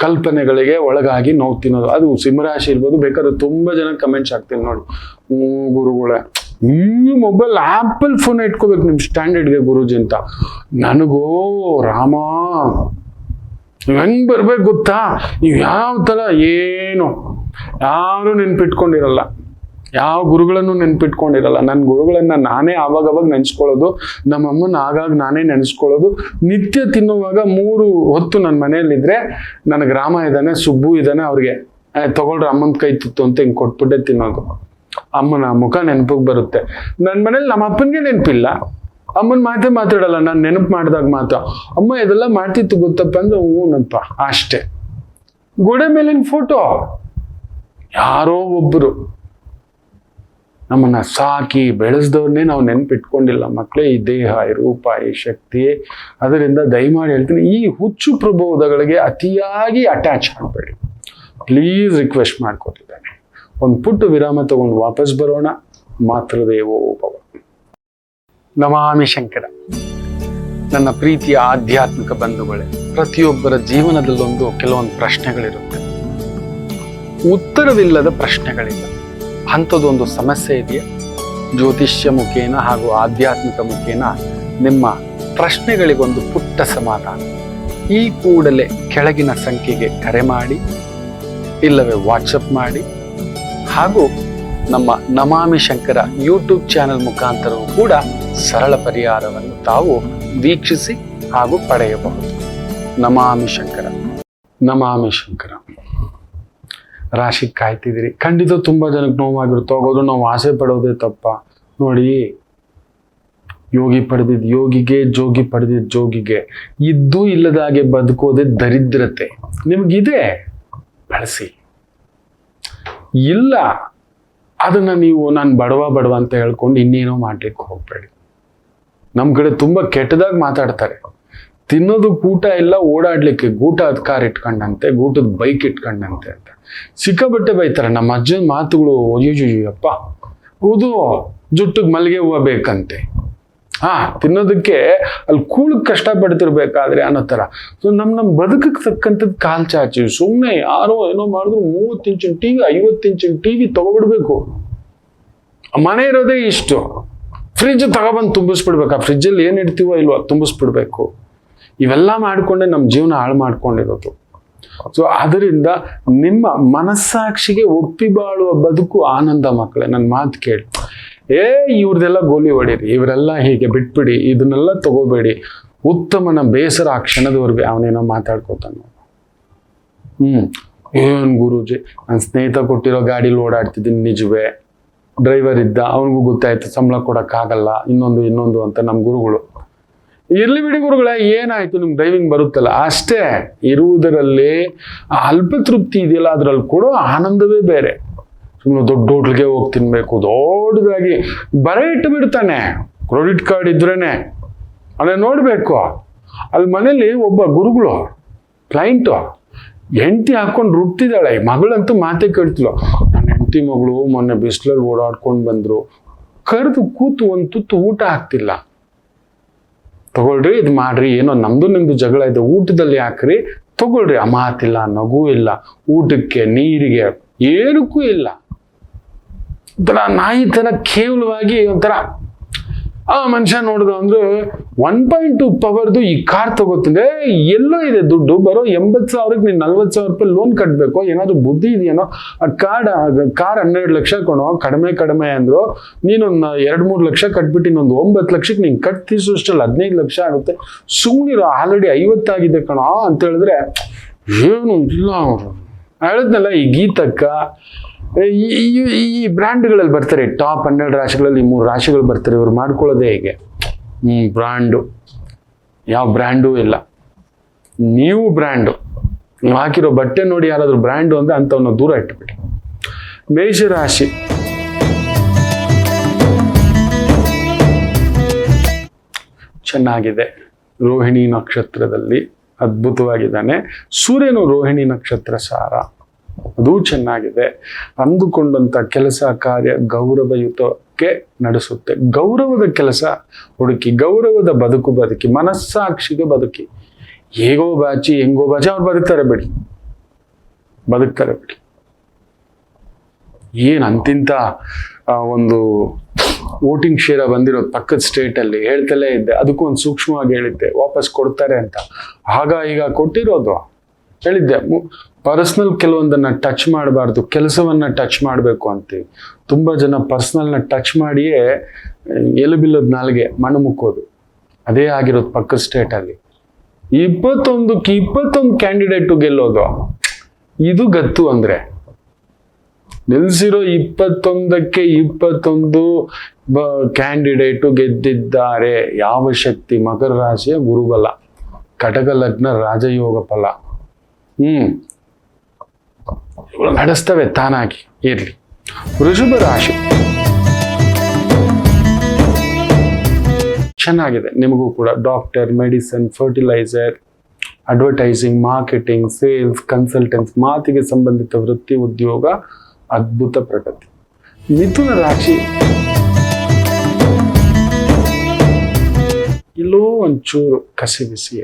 ಕಲ್ಪನೆಗಳಿಗೆ ಒಳಗಾಗಿ ನೋವು ತಿನ್ನೋದು. ಅದು ಸಿಂಹರಾಶಿ ಇರ್ಬೋದು. ಬೇಕಾದ್ರೆ ತುಂಬಾ ಜನ ಕಮೆಂಟ್ಸ್ ಆಗ್ತೀನಿ ನೋಡಿ, ಗುರುಗಳೇ ಈ ಮೊಬೈಲ್ ಆಪಲ್ ಫೋನ್ ಇಟ್ಕೋಬೇಕು ನಿಮ್ ಸ್ಟ್ಯಾಂಡರ್ಡ್ಗೆ ಗುರುಜಿ ಅಂತ. ನನಗೋ ರಾಮ ಹೆಂಗ್ ಬರ್ಬೇಕು ಗೊತ್ತಾ, ನೀವು ಯಾವ ತರ ಏನು ಯಾರು ನೆನ್ಪಿಟ್ಕೊಂಡಿರಲ್ಲ, ಯಾವ ಗುರುಗಳನ್ನು ನೆನ್ಪಿಟ್ಕೊಂಡಿರಲ್ಲ. ನನ್ನ ಗುರುಗಳನ್ನ ನಾನೇ ಆವಾಗವಾಗ ನೆನ್ಸ್ಕೊಳ್ಳೋದು, ನಮ್ಮಮ್ಮನ ಆಗಾಗ ನಾನೇ ನೆನ್ಸ್ಕೊಳ್ಳೋದು. ನಿತ್ಯ ತಿನ್ನುವಾಗ 3 ಹೊತ್ತು ನನ್ನ ಮನೆಯಲ್ಲಿದ್ರೆ ನನಗೆ ರಾಮ ಇದ್ದಾನೆ, ಸುಬ್ಬು ಇದ್ದಾನೆ, ಅವ್ರಿಗೆ ತಗೊಳ್ರಿ ಅಮ್ಮನ ಕೈ ತುತ್ತು ಅಂತ ಹಿಂಗೆ ಕೊಟ್ಬಿಟ್ಟೆ ತಿನ್ನೋದು. ಅಮ್ಮನ ಮುಖ ನೆನಪಿಗೆ ಬರುತ್ತೆ. ನನ್ನ ಮನೇಲಿ ನಮ್ಮ ಅಪ್ಪನಿಗೆ ನೆನಪಿಲ್ಲ, ಅಮ್ಮನ ಮಾತೇ ಮಾತಾಡಲ್ಲ. ನಾನು ನೆನಪು ಮಾಡಿದಾಗ ಮಾತ್ರ ಅಮ್ಮ ಇದೆಲ್ಲ ಮಾಡ್ತಿತ್ತು ಗೊತ್ತಪ್ಪ ಅಂದ್ರೆ ಹೂನಪ್ಪ ಅಷ್ಟೇ. ಗೋಡೆ ಮೇಲಿನ ಫೋಟೋ ಯಾರೋ ಒಬ್ಬರು ನಮ್ಮನ್ನ ಸಾಕಿ ಬೆಳೆಸ್ದವ್ರನ್ನೇ ನಾವು ನೆನ್ಪಿಟ್ಕೊಂಡಿಲ್ಲ ಮಕ್ಕಳೇ. ಈ ದೇಹ, ಈ ರೂಪ, ಈ ಶಕ್ತಿ. ಅದರಿಂದ ದಯಮಾಡಿ ಹೇಳ್ತೀನಿ, ಈ ಹುಚ್ಚು ಪ್ರಬೋಧಗಳಿಗೆ ಅತಿಯಾಗಿ ಅಟ್ಯಾಚ್ ಮಾಡಬೇಡಿ ಪ್ಲೀಸ್, ರಿಕ್ವೆಸ್ಟ್ ಮಾಡ್ಕೊತಿದ್ದಾನೆ. ಒಂದು ಪುಟ್ಟ ವಿರಾಮ ತಗೊಂಡು ವಾಪಸ್ ಬರೋಣ. ಮಾತೃದೇವೋ ಭವ. ನಮಾಮಿ ಶಂಕರ. ನನ್ನ ಪ್ರೀತಿಯ ಆಧ್ಯಾತ್ಮಿಕ ಬಂಧುಗಳೇ, ಪ್ರತಿಯೊಬ್ಬರ ಜೀವನದಲ್ಲೊಂದು ಕೆಲವೊಂದು ಪ್ರಶ್ನೆಗಳಿರುತ್ತೆ, ಉತ್ತರವಿಲ್ಲದ ಪ್ರಶ್ನೆಗಳಿಲ್ಲ. ಅಂಥದ್ದೊಂದು ಸಮಸ್ಯೆ ಇದೆಯಾ? ಜ್ಯೋತಿಷ್ಯ ಮುಖೇನ ಹಾಗೂ ಆಧ್ಯಾತ್ಮಿಕ ಮುಖೇನ ನಿಮ್ಮ ಪ್ರಶ್ನೆಗಳಿಗೊಂದು ಪುಟ್ಟ ಸಮಾಧಾನ. ಈ ಕೂಡಲೇ ಕೆಳಗಿನ ಸಂಖ್ಯೆಗೆ ಕರೆ ಮಾಡಿ, ಇಲ್ಲವೇ ವಾಟ್ಸಪ್ ಮಾಡಿ, ಹಾಗೂ ನಮ್ಮ ನಮಾಮಿ ಶಂಕರ ಯೂಟ್ಯೂಬ್ ಚಾನೆಲ್ ಮುಖಾಂತರವೂ ಕೂಡ ಸರಳ ಪರಿಹಾರವನ್ನು ತಾವು ವೀಕ್ಷಿಸಿ ಹಾಗೂ ಪಡೆಯಬಹುದು. ನಮಾಮಿ ಶಂಕರ. ನಮಾಮಿ ಶಂಕರ. ರಾಶಿ ಕಾಯ್ತಿದ್ದೀರಿ, ಖಂಡಿತ ತುಂಬಾ ಜನಕ್ಕೆ ನೋವಾಗಿರುತ್ತೆ. ಹೋಗೋದು ನಾವು ಆಸೆ ಪಡೋದೇ ತಪ್ಪ ನೋಡಿ. ಯೋಗಿ ಪಡೆದಿದ್ದು ಯೋಗಿಗೆ, ಜೋಗಿ ಪಡೆದಿದ್ದು ಜೋಗಿಗೆ. ಇದ್ದು ಇಲ್ಲದ ಹಾಗೆ ಬದುಕೋದೇ ದರಿದ್ರತೆ. ನಿಮಗಿದೆ, ಬಳಸಿ. ಇಲ್ಲ ಅದನ್ನ ನೀವು ನಾನು ಬಡವ ಅಂತ ಹೇಳ್ಕೊಂಡು ಇನ್ನೇನೋ ಮಾಡ್ಲಿಕ್ಕೆ ಹೋಗ್ಬೇಡಿ. ನಮ್ ಕಡೆ ತುಂಬಾ ಕೆಟ್ಟದಾಗ ಮಾತಾಡ್ತಾರೆ. ತಿನ್ನೋದು ಊಟ ಇಲ್ಲ, ಓಡಾಡ್ಲಿಕ್ಕೆ ಗೂಟದ ಕಾರ್ ಇಟ್ಕೊಂಡಂತೆ, ಗೂಟದ ಬೈಕ್ ಇಟ್ಕೊಂಡಂತೆ ಅಂತ ಸಿಕ್ಕಾಬಟ್ಟೆ ಬೈತಾರೆ. ನಮ್ಮ ಅಜ್ಜನ ಮಾತುಗಳು ಅಯ್ಯಪ್ಪ. ಹೌದು, ಜುಟ್ಟಿಗೆ ಮಲ್ಲಿಗೆ ಹೂವು ಬೇಕಂತೆ. ತಿನ್ನೋದಕ್ಕೆ ಅಲ್ಲಿ ಕೂಳಕ್ ಕಷ್ಟಪಡ್ತಿರ್ಬೇಕಾದ್ರೆ ಅನ್ನೋ ತರ. ಸೊ ನಮ್ಮ ಬದುಕಕ್ಕೆ ತಕ್ಕಂಥದ್ದು ಕಾಲ್ ಚಾಚಿ ಸುಮ್ಮನೆ ಯಾರೋ ಏನೋ ಮಾಡಿದ್ರು 30 ಇಂಚಿನ ಟಿವಿ, 50 ಇಂಚಿನ ಟಿವಿ ತಗೊಬಿಡ್ಬೇಕು. ಮನೆ ಇರೋದೇ ಇಷ್ಟು. ಫ್ರಿಜ್ ತಗೊಬಂದು ತುಂಬಿಸ್ಬಿಡ್ಬೇಕು. ಆ ಫ್ರಿಜ್ಜಲ್ಲಿ ಏನ್ ಇಡ್ತೀವೋ ಇಲ್ವೋ ತುಂಬಿಸ್ಬಿಡ್ಬೇಕು. ಇವೆಲ್ಲ ಮಾಡ್ಕೊಂಡೆ ನಮ್ಮ ಜೀವನ ಹಾಳು ಮಾಡ್ಕೊಂಡಿರೋದು. ಸೊ ಅದರಿಂದ ನಿಮ್ಮ ಮನಸ್ಸಾಕ್ಷಿಗೆ ಒಪ್ಪಿ ಬಾಳುವ ಬದುಕು ಆನಂದ ಮಕ್ಕಳೇ. ನನ್ನ ಮಾತು ಕೇಳಿ. ಇವ್ರದೆಲ್ಲ ಗೋಲಿ ಹೊಡೀರಿ, ಇವರೆಲ್ಲ ಹೀಗೆ ಬಿಟ್ಬಿಡಿ, ಇದನ್ನೆಲ್ಲ ತಗೋಬೇಡಿ. ಉತ್ತಮನ ಬೇಸರ ಆ ಕ್ಷಣದವರೆಗೆ ಅವನೇನೋ ಮಾತಾಡ್ಕೋತಾನ. ಏನ್ ಗುರೂಜಿ, ನನ್ನ ಸ್ನೇಹಿತ ಕೊಟ್ಟಿರೋ ಗಾಡಿಲಿ ಓಡಾಡ್ತಿದ್ದೀನಿ, ನಿಜವೇ. ಡ್ರೈವರ್ ಇದ್ದ, ಅವನಿಗೂ ಗೊತ್ತಾಯ್ತು ಸಂಬಳ ಕೊಡಕ್ಕಾಗಲ್ಲ, ಇನ್ನೊಂದು ಅಂತ ನಮ್ಮ ಗುರುಗಳು. ಇರ್ಲಿ ಬಿಡಿ ಗುರುಗಳೇ, ಏನಾಯ್ತು, ನಿಮ್ಗೆ ಡ್ರೈವಿಂಗ್ ಬರುತ್ತಲ್ಲ ಅಷ್ಟೇ. ಇರುವುದರಲ್ಲಿ ಅಲ್ಪ ತೃಪ್ತಿ ಇದೆಯಲ್ಲ, ಅದ್ರಲ್ಲಿ ಕೊಡೋ ಆನಂದವೇ ಬೇರೆ. ಸುಮ್ಮನೆ ದೊಡ್ಡ ಹೋಟ್ಲಿಗೆ ಹೋಗಿ ತಿನ್ಬೇಕು, ದೊಡ್ಡದಾಗಿ ಬರೆ ಇಟ್ಟು ಬಿಡ್ತಾನೆ. ಕ್ರೆಡಿಟ್ ಕಾರ್ಡ್ ಇದ್ರೇನೆ ಅವನೇ ನೋಡ್ಬೇಕು. ಅಲ್ಲಿ ಮನೇಲಿ ಒಬ್ಬ ಗುರುಗಳು ಕ್ಲೈಂಟು ಹೆಂಡತಿ ಹಾಕೊಂಡು ರುಬ್ತಿದ್ದಾಳೆ. ಮಗಳಂತೂ ಮಾತೇ ಕೇಳ್ತಿಲ್ಲ. ನನ್ನ ಹೆಂಡತಿ ಮಗಳು ಮೊನ್ನೆ ಬಿಸಿಲಲ್ಲಿ ಓಡಾಡ್ಕೊಂಡು ಬಂದ್ರು, ಕರೆದು ಕೂತು ಒಂದು ತುತ್ತು ಊಟ ಹಾಕ್ತಿಲ್ಲ. ತಗೊಳ್ರಿ, ಇದು ಮಾಡ್ರಿ, ಏನೋ ನಿಮ್ದು ಜಗಳ ಇದೆ, ಊಟದಲ್ಲಿ ಹಾಕ್ರಿ, ತಗೊಳ್ರಿ. ಆ ಮಾತಿಲ್ಲ, ನಗು ಇಲ್ಲ, ಊಟಕ್ಕೆ ನೀರಿಗೆ ಏನಕ್ಕೂ ಇಲ್ಲ. ಒಂಥರ ನಾಯಿ ತರ ಕೇವಲವಾಗಿ ಒಂಥರ ಆ ಮನುಷ್ಯ ನೋಡಿದ್ರು ಅಂದ್ರೆ 1.2 ಪವರ್ದು ಈ ಕಾರ್ ತಗೋತಿದ್ದೆ. ಎಲ್ಲೋ ಇದೆ ದುಡ್ಡು, ಬರೋ 80,000ಕ್ಕೆ ನೀನು 40,000 ರೂಪಾಯಿ ಲೋನ್ ಕಟ್ಟಬೇಕು, ಏನಾದ್ರು ಬುದ್ಧಿ ಇದೆಯೇನೋ. ಆ ಕಾರ್ 12 ಲಕ್ಷ ಕೊಡೋ, ಕಡಿಮೆ ಅಂದ್ರು. ನೀನೊಂದು 2-3 ಲಕ್ಷ ಕಟ್ಬಿಟ್ಟು ಇನ್ನೊಂದು 9 ಲಕ್ಷಕ್ಕೆ ನೀನು ಕಟ್ತೀಸೋಷ್ಟಲ್ಲಿ 15 ಲಕ್ಷ ಆಗುತ್ತೆ. ಸುಮ್ಮನಿರೋ, ಆಲ್ರೆಡಿ 50 ಆಗಿದೆ ಕಣೋ ಅಂತ ಹೇಳಿದ್ರೆ ಏನು ಇಲ್ಲ. ಅವರು ಹೇಳಿದ್ನಲ್ಲ, ಈ ಗೀತಕ್ಕ ಈ ಬ್ರ್ಯಾಂಡ್ಗಳಲ್ಲಿ ಬರ್ತಾರೆ. ಟಾಪ್ 12 ರಾಶಿಗಳಲ್ಲಿ 3 ರಾಶಿಗಳು ಬರ್ತಾರೆ. ಇವ್ರು ಮಾಡ್ಕೊಳ್ಳೋದೇ ಹೇಗೆ? ಬ್ರ್ಯಾಂಡು ಯಾವ ಬ್ರ್ಯಾಂಡು ಇಲ್ಲ. ನೀವು ಬ್ರ್ಯಾಂಡು, ನೀವು ಹಾಕಿರೋ ಬಟ್ಟೆ ನೋಡಿ ಯಾರಾದ್ರೂ ಬ್ರ್ಯಾಂಡು ಅಂದ್ರೆ ಅಂಥವನ್ನ ದೂರ ಇಟ್ಬಿಡಿ. ಮೇಷರಾಶಿ. ಚೆನ್ನಾಗಿದೆ. ರೋಹಿಣಿ ನಕ್ಷತ್ರದಲ್ಲಿ ಅದ್ಭುತವಾಗಿದ್ದಾನೆ. ಸೂರ್ಯನು ರೋಹಿಣಿ ನಕ್ಷತ್ರ ಸಾರ, ಅದು ಚೆನ್ನಾಗಿದೆ. ಅಂದುಕೊಂಡಂತ ಕೆಲಸ ಕಾರ್ಯ ಗೌರವಯುತಕ್ಕೆ ನಡೆಸುತ್ತೆ. ಗೌರವದ ಕೆಲಸ ಹುಡುಕಿ, ಗೌರವದ ಬದುಕಿ, ಮನಸ್ಸಾಕ್ಷಿಗೆ ಬದುಕಿ. ಹೇಗೋ ಬಾಚಿ ಹೆಂಗೋ ಬಾಚಿ ಅವ್ರು ಬದುಕ್ತಾರೆ ಬಿಡಿ. ಏನ್ ಅಂತಿಂತ ಒಂದು ವೋಟಿಂಗ್ ಶೇರ ಬಂದಿರೋದು ಪಕ್ಕದ ಸ್ಟೇಟಲ್ಲಿ ಹೇಳ್ತಲೇ ಇದ್ದೆ. ಅದಕ್ಕೂ ಒಂದು ಸೂಕ್ಷ್ಮವಾಗಿ ಹೇಳಿದ್ದೆ, ವಾಪಸ್ ಕೊಡ್ತಾರೆ ಅಂತ. ಆಗ ಈಗ ಕೊಟ್ಟಿರೋದು ಹೇಳಿದ್ದೆ, ಪರ್ಸ್ನಲ್ ಕೆಲವೊಂದನ್ನ ಟಚ್ ಮಾಡಬಾರ್ದು, ಕೆಲಸವನ್ನ ಟಚ್ ಮಾಡಬೇಕು ಅಂತೀವಿ. ತುಂಬಾ ಜನ ಪರ್ಸ್ನಲ್ನ ಟಚ್ ಮಾಡಿಯೇ ಎಲುಬಿಲ್ಲದ ನಾಲ್ಗೆ ಮಣ್ಣು ಮುಕ್ಕೋದು. ಅದೇ ಆಗಿರೋದು ಪಕ್ಕದ ಸ್ಟೇಟಲ್ಲಿ. 21 ಕ್ಯಾಂಡಿಡೇಟು ಗೆಲ್ಲೋದು, ಇದು ಗತ್ತು ಅಂದ್ರೆ. ನಿಲ್ಸಿರೋ 21ಕ್ಕೆ 21 ಕ್ಯಾಂಡಿಡೇಟು ಗೆದ್ದಿದ್ದಾರೆ. ಯಾವ ಶಕ್ತಿ? ಮಕರ ರಾಶಿಯ ಗುರುಬಲ, ಕಟಕ ಲಗ್ನ ರಾಜಯೋಗ ಫಲ. ನಡೆಸ್ತವೆ ತಾನಾಗಿ, ಇರ್ಲಿ. ವೃಷಭ ರಾಶಿ ಚೆನ್ನಾಗಿದೆ ನಿಮಗೂ ಕೂಡ. Doctor, medicine, fertiliser, advertising, marketing, sales, consultants, ಮಾತಿಗೆ ಸಂಬಂಧಿತ ವೃತ್ತಿ, ಉದ್ಯೋಗ ಅದ್ಭುತ ಪ್ರಗತಿ. ಮಿಥುನ ರಾಶಿ ಇಲ್ಲೋ ಒಂಚೂರು ಕಸಿ ಬಿಸಿ.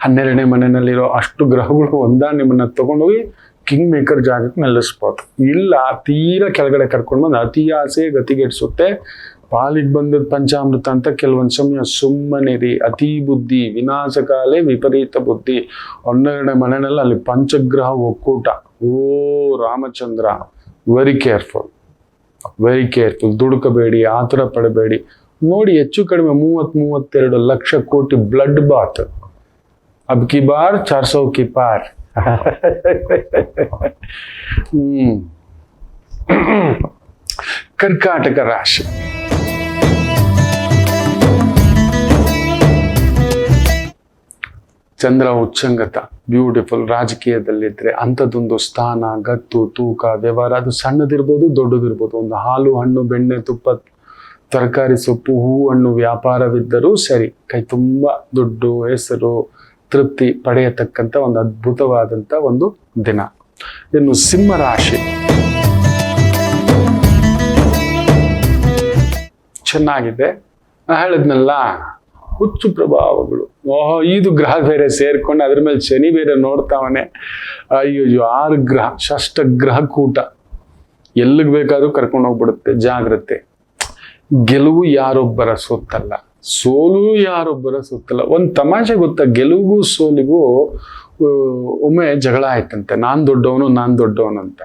12ನೇ ಮನೆಯಲ್ಲಿರೋ ಅಷ್ಟು ಗ್ರಹಗಳು ನಿಮ್ಮನ್ನ ತಗೊಂಡೋಗಿ ಕಿಂಗ್ ಮೇಕರ್ ಜಾಗಕ್ಕೆ ನಿಲ್ಲಿಸ್ಬೋದು. ಇಲ್ಲ ತೀರಾ ಕೆಳಗಡೆ ಕರ್ಕೊಂಡು ಬಂದು ಅತಿ ಆಸೆ ಗತಿಗೆಡಿಸುತ್ತೆ. ಪಾಲಿಗೆ ಬಂದದ್ದು ಪಂಚಾಮೃತ ಅಂತ ಕೆಲವೊಂದು ಸಮಯ ಸುಮ್ಮನಿರಿ. ಅತಿ ಬುದ್ಧಿ ವಿನಾಶಕಾಲೇ ವಿಪರೀತ ಬುದ್ಧಿ. 12ನೇ ಮನೆಯಲ್ಲಿ ಅಲ್ಲಿ ಪಂಚಗ್ರಹ ಒಕ್ಕೂಟ. ಓ ರಾಮಚಂದ್ರ, ವೆರಿ ಕೇರ್ಫುಲ್. ದುಡುಕಬೇಡಿ, ಆತುರ ಪಡಬೇಡಿ. ನೋಡಿ, ಹೆಚ್ಚು ಕಡಿಮೆ 32 ಲಕ್ಷ ಕೋಟಿ ಬ್ಲಡ್ ಬಾತ್. ಅಬ್ ಕಿ ಬಾರ್ 400 ಕಿ ಪಾರ್. ಕರ್ಕಾಟಕ ರಾಶಿ ಚಂದ್ರ ಉಚ್ಚಂಗತ, ಬ್ಯೂಟಿಫುಲ್. ರಾಜಕೀಯದಲ್ಲಿದ್ರೆ ಅಂಥದ್ದೊಂದು ಸ್ಥಾನ, ಗತ್ತು, ತೂಕ, ವ್ಯವಹಾರ, ಅದು ಸಣ್ಣದಿರ್ಬೋದು ದೊಡ್ಡದಿರ್ಬೋದು. ಒಂದು ಹಾಲು, ಹಣ್ಣು, ಬೆಣ್ಣೆ, ತುಪ್ಪ, ತರಕಾರಿ, ಸೊಪ್ಪು, ಹೂ, ಹಣ್ಣು ವ್ಯಾಪಾರವಿದ್ದರೂ ಸರಿ, ಕೈ ತುಂಬ ದುಡ್ಡು, ಹೆಸರು, ತೃಪ್ತಿ ಪಡೆಯತಕ್ಕಂಥ ಒಂದು ಅದ್ಭುತವಾದಂಥ ಒಂದು ದಿನ. ಇನ್ನು ಸಿಂಹ ರಾಶಿ ಚೆನ್ನಾಗಿದೆ. ಹೇಳಿದ್ನಲ್ಲ, ಹುಚ್ಚು ಪ್ರಭಾವಗಳು. ಇದು ಗ್ರಹ ಬೇರೆ ಸೇರ್ಕೊಂಡು ಅದ್ರ ಮೇಲೆ ಶನಿ ಬೇರೆ ನೋಡ್ತಾವನೆ. ಅಯ್ಯೋ 6 ಗ್ರಹ, ಷಷ್ಠ ಗ್ರಹ ಕೂಟ. ಎಲ್ಲಿಗೆ ಬೇಕಾದ್ರೂ ಕರ್ಕೊಂಡು ಹೋಗ್ಬಿಡುತ್ತೆ. ಜಾಗ್ರತೆ. ಗೆಲುವು ಯಾರೊಬ್ಬರ ಸೊತ್ತಲ್ಲ, ಸೋಲು ಯಾರೊಬ್ಬರ ಸೊತ್ತಲ್ಲ. ಒಂದು ತಮಾಷೆ ಗೊತ್ತಾ? ಗೆಲುವಿಗೂ ಸೋಲಿಗೂ ಒಮ್ಮೆ ಜಗಳ ಆಯ್ತಂತೆ. ನಾನ್ ದೊಡ್ಡವನು ಅಂತ.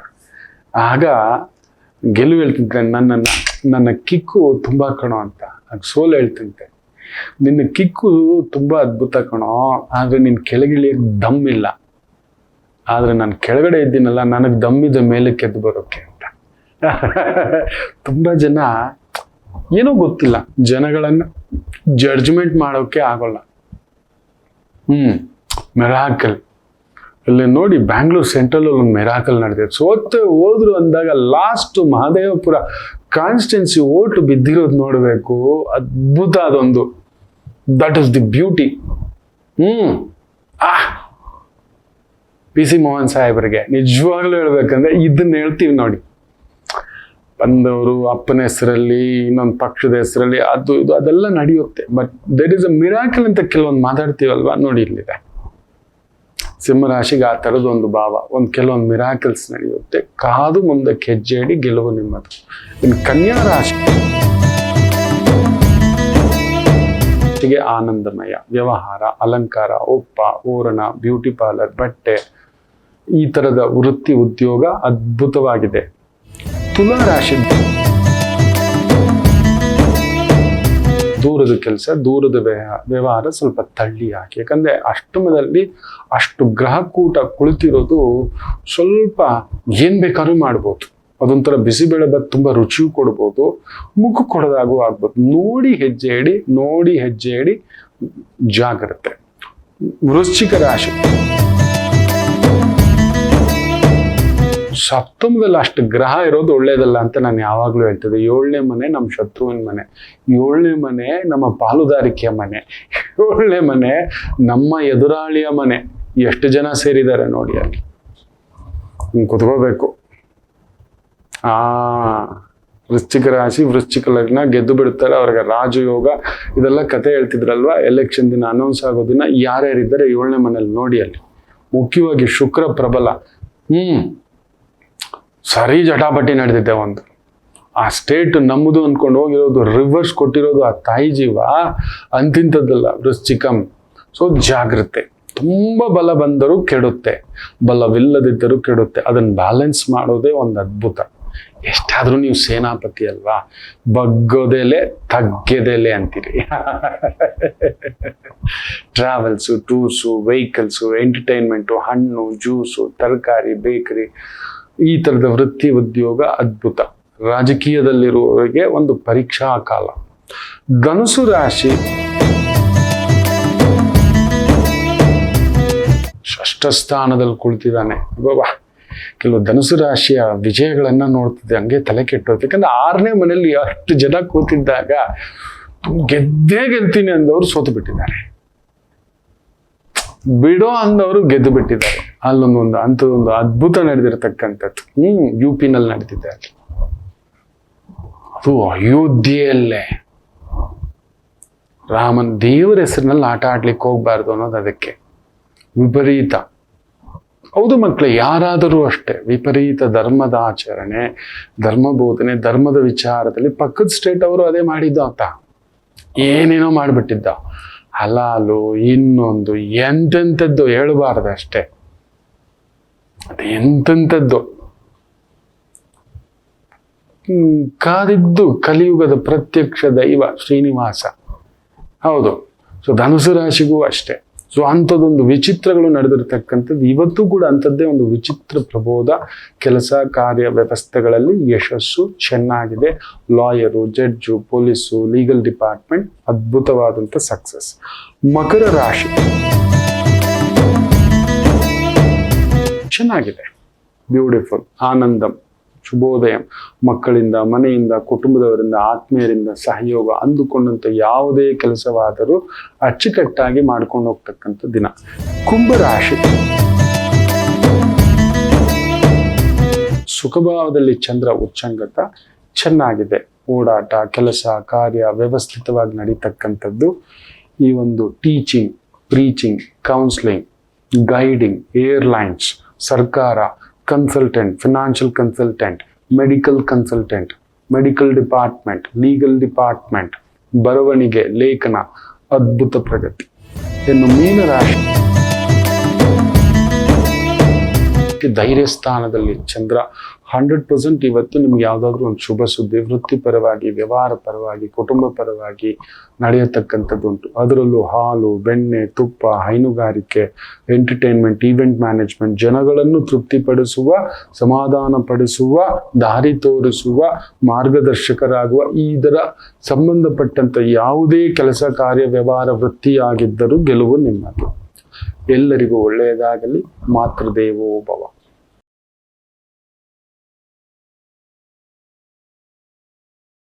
ಆಗ ಗೆಲುವು ಹೇಳ್ತಂತೆ, ನನ್ನ ಕಿಕ್ಕು ತುಂಬಾ ಕಣೋ ಅಂತ. ಆಗ ಸೋಲು ಹೇಳ್ತಂತೆ, ನಿನ್ನ ಕಿಕ್ಕು ತುಂಬಾ ಅದ್ಭುತ ಕಣೋ, ಆದ್ರೆ ನಿನ್ ಕೆಳಗಿಳಿಯಕ್ಕೆ ದಮ್ ಇಲ್ಲ. ಆದ್ರೆ ನಾನು ಕೆಳಗಡೆ ಇದ್ದೀನಲ್ಲ, ನನಗೆ ದಮ್ಮಿದ ಮೇಲೆ ಕೆದ್ದು ಬರೋಕೆ ಅಂತ. ತುಂಬಾ ಜನ ಏನೋ ಗೊತ್ತಿಲ್ಲ, ಜನಗಳನ್ನ ಜಡ್ಜ್ಮೆಂಟ್ ಮಾಡೋಕೆ ಆಗೋಲ್ಲ. ಮೆರಾಕಲ್. ಅಲ್ಲಿ ನೋಡಿ, ಬ್ಯಾಂಗ್ಳೂರ್ ಸೆಂಟ್ರಲ್ ಒಂದು ಮೆರಾಕಲ್ ನಡೆದಿದೆ. ಸೋತೆ ಹೋದ್ರು ಅಂದಾಗ ಲಾಸ್ಟ್ ಮಹದೇವಪುರ ಕಾನ್ಸ್ಟಿಟ್ಯೂನ್ಸಿ ಓಟು ಬಿದ್ದಿರೋದು ನೋಡ್ಬೇಕು. ಅದ್ಭುತ ಅದೊಂದು. That is the beauty. PC Mohan ಸಾಹೇಬರಿಗೆ ನಿಜವಾಗ್ಲೂ ಹೇಳ್ಬೇಕಂದ್ರೆ ಇದನ್ನ ಹೇಳ್ತೀವಿ ನೋಡಿ. ಬಂದವರು ಅಪ್ಪನ ಹೆಸರಲ್ಲಿ, ಇನ್ನೊಂದು ಪಕ್ಷದ ಹೆಸರಲ್ಲಿ, ಅದು ಇದು ಅದೆಲ್ಲ ನಡೆಯುತ್ತೆ. But there is a miracle ಅಂತ ಕೆಲವೊಂದು ಮಾತಾಡ್ತೀವಲ್ವಾ, ನೋಡಿ ಇಲ್ಲಿದೆ. ಸಿಂಹರಾಶಿಗೆ ಆ ಥರದೊಂದು ಭಾವ. ಕೆಲವೊಂದು ಮಿರಾಕಲ್ಸ್ ನಡೆಯುತ್ತೆ. ಕಾದು ಮುಂದಕ್ಕೆ ಹೆಜ್ಜೆ ಇಡಿ, ಗೆಲುವು ನಿಮ್ಮದು. ಇನ್ನು ಕನ್ಯಾ ರಾಶಿಗೆ ಆನಂದಮಯ. ವ್ಯವಹಾರ, ಅಲಂಕಾರ, ಒಪ್ಪ, ಓರಣ, ಬ್ಯೂಟಿ ಪಾರ್ಲರ್, ಬಟ್ಟೆ, ಈ ತರದ ವೃತ್ತಿ, ಉದ್ಯೋಗ ಅದ್ಭುತವಾಗಿದೆ. ತುಲಾ ರಾಶಿ ದೂರದ ಕೆಲಸ, ದೂರದ ವ್ಯವಹಾರ ಸ್ವಲ್ಪ ತಳ್ಳಿ ಹಾಕಿ. ಯಾಕಂದ್ರೆ ಅಷ್ಟಮದಲ್ಲಿ ಅಷ್ಟು ಗ್ರಹಕೂಟ ಕುಳಿತಿರೋದು, ಸ್ವಲ್ಪ ಏನ್ ಬೇಕಾದ್ರೂ ಮಾಡ್ಬೋದು. ಅದೊಂಥರ ಬಿಸಿಬೇಳೆ ಬಾತ್ ತುಂಬಾ ರುಚಿಯೂ ಕೊಡ್ಬೋದು, ಮುಖ ಕೊಡೋದಾಗೂ ಆಗ್ಬೋದು. ನೋಡಿ ಹೆಜ್ಜೆ ಇಡಿ, ಜಾಗ್ರತೆ. ವೃಶ್ಚಿಕ ರಾಶಿ ಸಪ್ತಮದಲ್ಲಿ ಅಷ್ಟು ಗ್ರಹ ಇರೋದು ಒಳ್ಳೇದಲ್ಲ ಅಂತ ನಾನು ಯಾವಾಗ್ಲೂ ಹೇಳ್ತಿದ್ದೆ. 7ನೇ ಮನೆ ನಮ್ಮ ಶತ್ರುವಿನ ಮನೆ, 7ನೇ ಮನೆ ನಮ್ಮ ಪಾಲುದಾರಿಕೆಯ ಮನೆ, 7ನೇ ಮನೆ ನಮ್ಮ ಎದುರಾಳಿಯ ಮನೆ. ಎಷ್ಟು ಜನ ಸೇರಿದ್ದಾರೆ ನೋಡಿ ಅಲ್ಲಿ. ಕುತ್ಕೋಬೇಕು. ವೃಶ್ಚಿಕ ರಾಶಿ, ವೃಶ್ಚಿಕ ಲಗ್ನ ಗೆದ್ದು ಬಿಡ್ತಾರೆ. ಅವ್ರಿಗೆ ರಾಜಯೋಗ ಇದೆಲ್ಲ ಕತೆ ಹೇಳ್ತಿದ್ರಲ್ವಾ. ಎಲೆಕ್ಷನ್ ದಿನ ಅನೌನ್ಸ್ ಆಗೋ ದಿನ ಯಾರ್ಯಾರಿದ್ದಾರೆ 7ನೇ ಮನೇಲಿ ನೋಡಿ. ಅಲ್ಲಿ ಮುಖ್ಯವಾಗಿ ಶುಕ್ರ ಪ್ರಬಲ. ಸರಿ ಜಟಾಪಟಿ ನಡೆದಿದೆ ಒಂದು. ಆ ಸ್ಟೇಟ್ ನಮ್ಮದು ಅಂದ್ಕೊಂಡು ಹೋಗಿರೋದು ರಿವರ್ಸ್ ಕೊಟ್ಟಿರೋದು ಆ ತಾಯಿ ಜೀವ ಅಂತಿಂಥದ್ದಲ್ಲ. ವೃಶ್ಚಿಕಂ. ಸೊ ಜಾಗ್ರತೆ. ತುಂಬ ಬಲ ಬಂದರೂ ಕೆಡುತ್ತೆ, ಬಲವಿಲ್ಲದಿದ್ದರೂ ಕೆಡುತ್ತೆ. ಅದನ್ನು ಬ್ಯಾಲೆನ್ಸ್ ಮಾಡೋದೇ ಒಂದು ಅದ್ಭುತ. ಎಷ್ಟಾದ್ರೂ ನೀವು ಸೇನಾಪತಿ ಅಲ್ವಾ, ಬಗ್ಗೋದೆಲೆ ತಗ್ಗೆದೆಲೆ ಅಂತೀರಿ. ಟ್ರಾವೆಲ್ಸು, ಟೂರ್ಸು, ವೆಹಿಕಲ್ಸು, ಎಂಟರ್ಟೈನ್ಮೆಂಟು, ಹಣ್ಣು, ಜ್ಯೂಸು, ತರಕಾರಿ, ಬೇಕರಿ, ಈ ಥರದ ವೃತ್ತಿ ಉದ್ಯೋಗ ಅದ್ಭುತ. ರಾಜಕೀಯದಲ್ಲಿರುವವರಿಗೆ ಒಂದು ಪರೀಕ್ಷಾ ಕಾಲ. ಧನುಸು ರಾಶಿ ಷಷ್ಠ ಸ್ಥಾನದಲ್ಲಿ ಕುಳಿತಿದ್ದಾನೆ. ಬಾಬಾ, ಕೆಲವು ಧನುಸು ರಾಶಿಯ ವಿಜಯಗಳನ್ನ ನೋಡ್ತಿದ್ದೆ, ಹಂಗೆ ತಲೆ ಕೆಟ್ಟೋದು. ಯಾಕಂದ್ರೆ 6ನೇ ಮನೆಯಲ್ಲಿ ಅಷ್ಟು ಜನ ಕೂತಿದ್ದಾಗ ಗೆದ್ದೇ ಗೆಲ್ತೀನಿ ಅಂದವರು ಸೋತು ಬಿಟ್ಟಿದ್ದಾರೆ, ಬಿಡೋ ಅಂದವರು ಗೆದ್ದು ಬಿಟ್ಟಿದ್ದಾರೆ. ಅಲ್ಲೊಂದೊಂದು ಅಂಥದ್ದೊಂದು ಅದ್ಭುತ ನಡೆದಿರತಕ್ಕಂಥದ್ದು UP ನಲ್ಲಿ ನಡೆದಿದೆ. ಅದು ಅಯೋಧ್ಯೆಯಲ್ಲೇ ರಾಮನ್ ದೇವರ ಹೆಸರಿನಲ್ಲಿ ಆಟ ಆಡ್ಲಿಕ್ಕೆ ಹೋಗ್ಬಾರ್ದು ಅನ್ನೋದು ಅದಕ್ಕೆ. ವಿಪರೀತ. ಹೌದು ಮಕ್ಕಳೇ, ಯಾರಾದರೂ ಅಷ್ಟೇ ವಿಪರೀತ ಧರ್ಮದ ಆಚರಣೆ, ಧರ್ಮ ಬೋಧನೆ, ಧರ್ಮದ ವಿಚಾರದಲ್ಲಿ ಪಕ್ಕದ ಸ್ಟೇಟ್ ಅವರು ಅದೇ ಮಾಡಿದ್ದ ಅಂತ ಏನೇನೋ ಮಾಡಿಬಿಟ್ಟಿದ್ದ. ಹಲಾಲು ಇನ್ನೊಂದು ಎಂತೆಂಥದ್ದು ಹೇಳಬಾರ್ದು ಅಷ್ಟೇ. ಅದು ಎಂತೆಂಥದ್ದು ಕಾದಿದ್ದು ಕಲಿಯುಗದ ಪ್ರತ್ಯಕ್ಷ ದೈವ ಶ್ರೀನಿವಾಸ. ಹೌದು. ಸೊ ಧನುಸು ರಾಶಿಗೂ ಅಷ್ಟೇ. ಸೊ ಅಂಥದ್ದೊಂದು ವಿಚಿತ್ರಗಳು ನಡೆದಿರ್ತಕ್ಕಂಥದ್ದು. ಇವತ್ತು ಕೂಡ ಅಂಥದ್ದೇ ಒಂದು ವಿಚಿತ್ರ ಪ್ರಬೋಧ. ಕೆಲಸ ಕಾರ್ಯ ವ್ಯವಸ್ಥೆಗಳಲ್ಲಿ ಯಶಸ್ಸು ಚೆನ್ನಾಗಿದೆ. Lawyer, judge, police, legal department ಅದ್ಭುತವಾದಂಥ ಸಕ್ಸಸ್. ಮಕರ ರಾಶಿ ಚೆನ್ನಾಗಿದೆ, ಬ್ಯೂಟಿಫುಲ್, ಆನಂದಂ, ಶುಭೋದಯ. ಮಕ್ಕಳಿಂದ, ಮನೆಯಿಂದ, ಕುಟುಂಬದವರಿಂದ, ಆತ್ಮೀಯರಿಂದ ಸಹಯೋಗ. ಅಂದುಕೊಂಡಂಥ ಯಾವುದೇ ಕೆಲಸವಾದರೂ ಅಚ್ಚುಕಟ್ಟಾಗಿ ಮಾಡ್ಕೊಂಡು ಹೋಗ್ತಕ್ಕಂಥ ದಿನ. ಕುಂಭರಾಶಿ ಸುಖಭಾವದಲ್ಲಿ ಚಂದ್ರ ಉಚ್ಚಂಗತ ಚೆನ್ನಾಗಿದೆ. ಓಡಾಟ, ಕೆಲಸ ಕಾರ್ಯ ವ್ಯವಸ್ಥಿತವಾಗಿ ನಡೀತಕ್ಕಂಥದ್ದು. ಈ ಒಂದು teaching, preaching, counselling, guiding, airlines, ಸರ್ಕಾರ, consultant, financial consultant, medical consultant, medical department, legal department, ಬರವಣಿಗೆ, ಲೇಖನ, ಅದ್ಭುತ ಪ್ರಗತಿ. ಇನ್ನು ಮೀನರಾಶಿ ಧೈರ್ಯ ಸ್ಥಾನದಲ್ಲಿ ಚಂದ್ರ 100% ಇವತ್ತು ನಿಮ್ಗೆ ಯಾವುದಾದ್ರೂ ಒಂದು ಶುಭ ಸುದ್ದಿ ವೃತ್ತಿಪರವಾಗಿ, ವ್ಯವಹಾರ ಪರವಾಗಿ, ಕುಟುಂಬ ಪರವಾಗಿ ನಡೆಯತಕ್ಕಂಥದ್ದು ಉಂಟು. ಅದರಲ್ಲೂ ಹಾಲು, ಬೆಣ್ಣೆ, ತುಪ್ಪ, ಹೈನುಗಾರಿಕೆ, ಎಂಟರ್ಟೈನ್ಮೆಂಟ್, ಈವೆಂಟ್ ಮ್ಯಾನೇಜ್ಮೆಂಟ್, ಜನಗಳನ್ನು ತೃಪ್ತಿಪಡಿಸುವ, ಸಮಾಧಾನ ಪಡಿಸುವ, ದಾರಿ ತೋರಿಸುವ, ಮಾರ್ಗದರ್ಶಕರಾಗುವ, ಇದರ ಸಂಬಂಧಪಟ್ಟಂತ ಯಾವುದೇ ಕೆಲಸ ಕಾರ್ಯ ವ್ಯವಹಾರ ವೃತ್ತಿಯಾಗಿದ್ದರೂ ಗೆಲುವು ನಿಮ್ಮದು. ಎಲ್ಲರಿಗೂ ಒಳ್ಳೆಯದಾಗಲಿ. ಮಾತೃದೇವೋ ಭವ.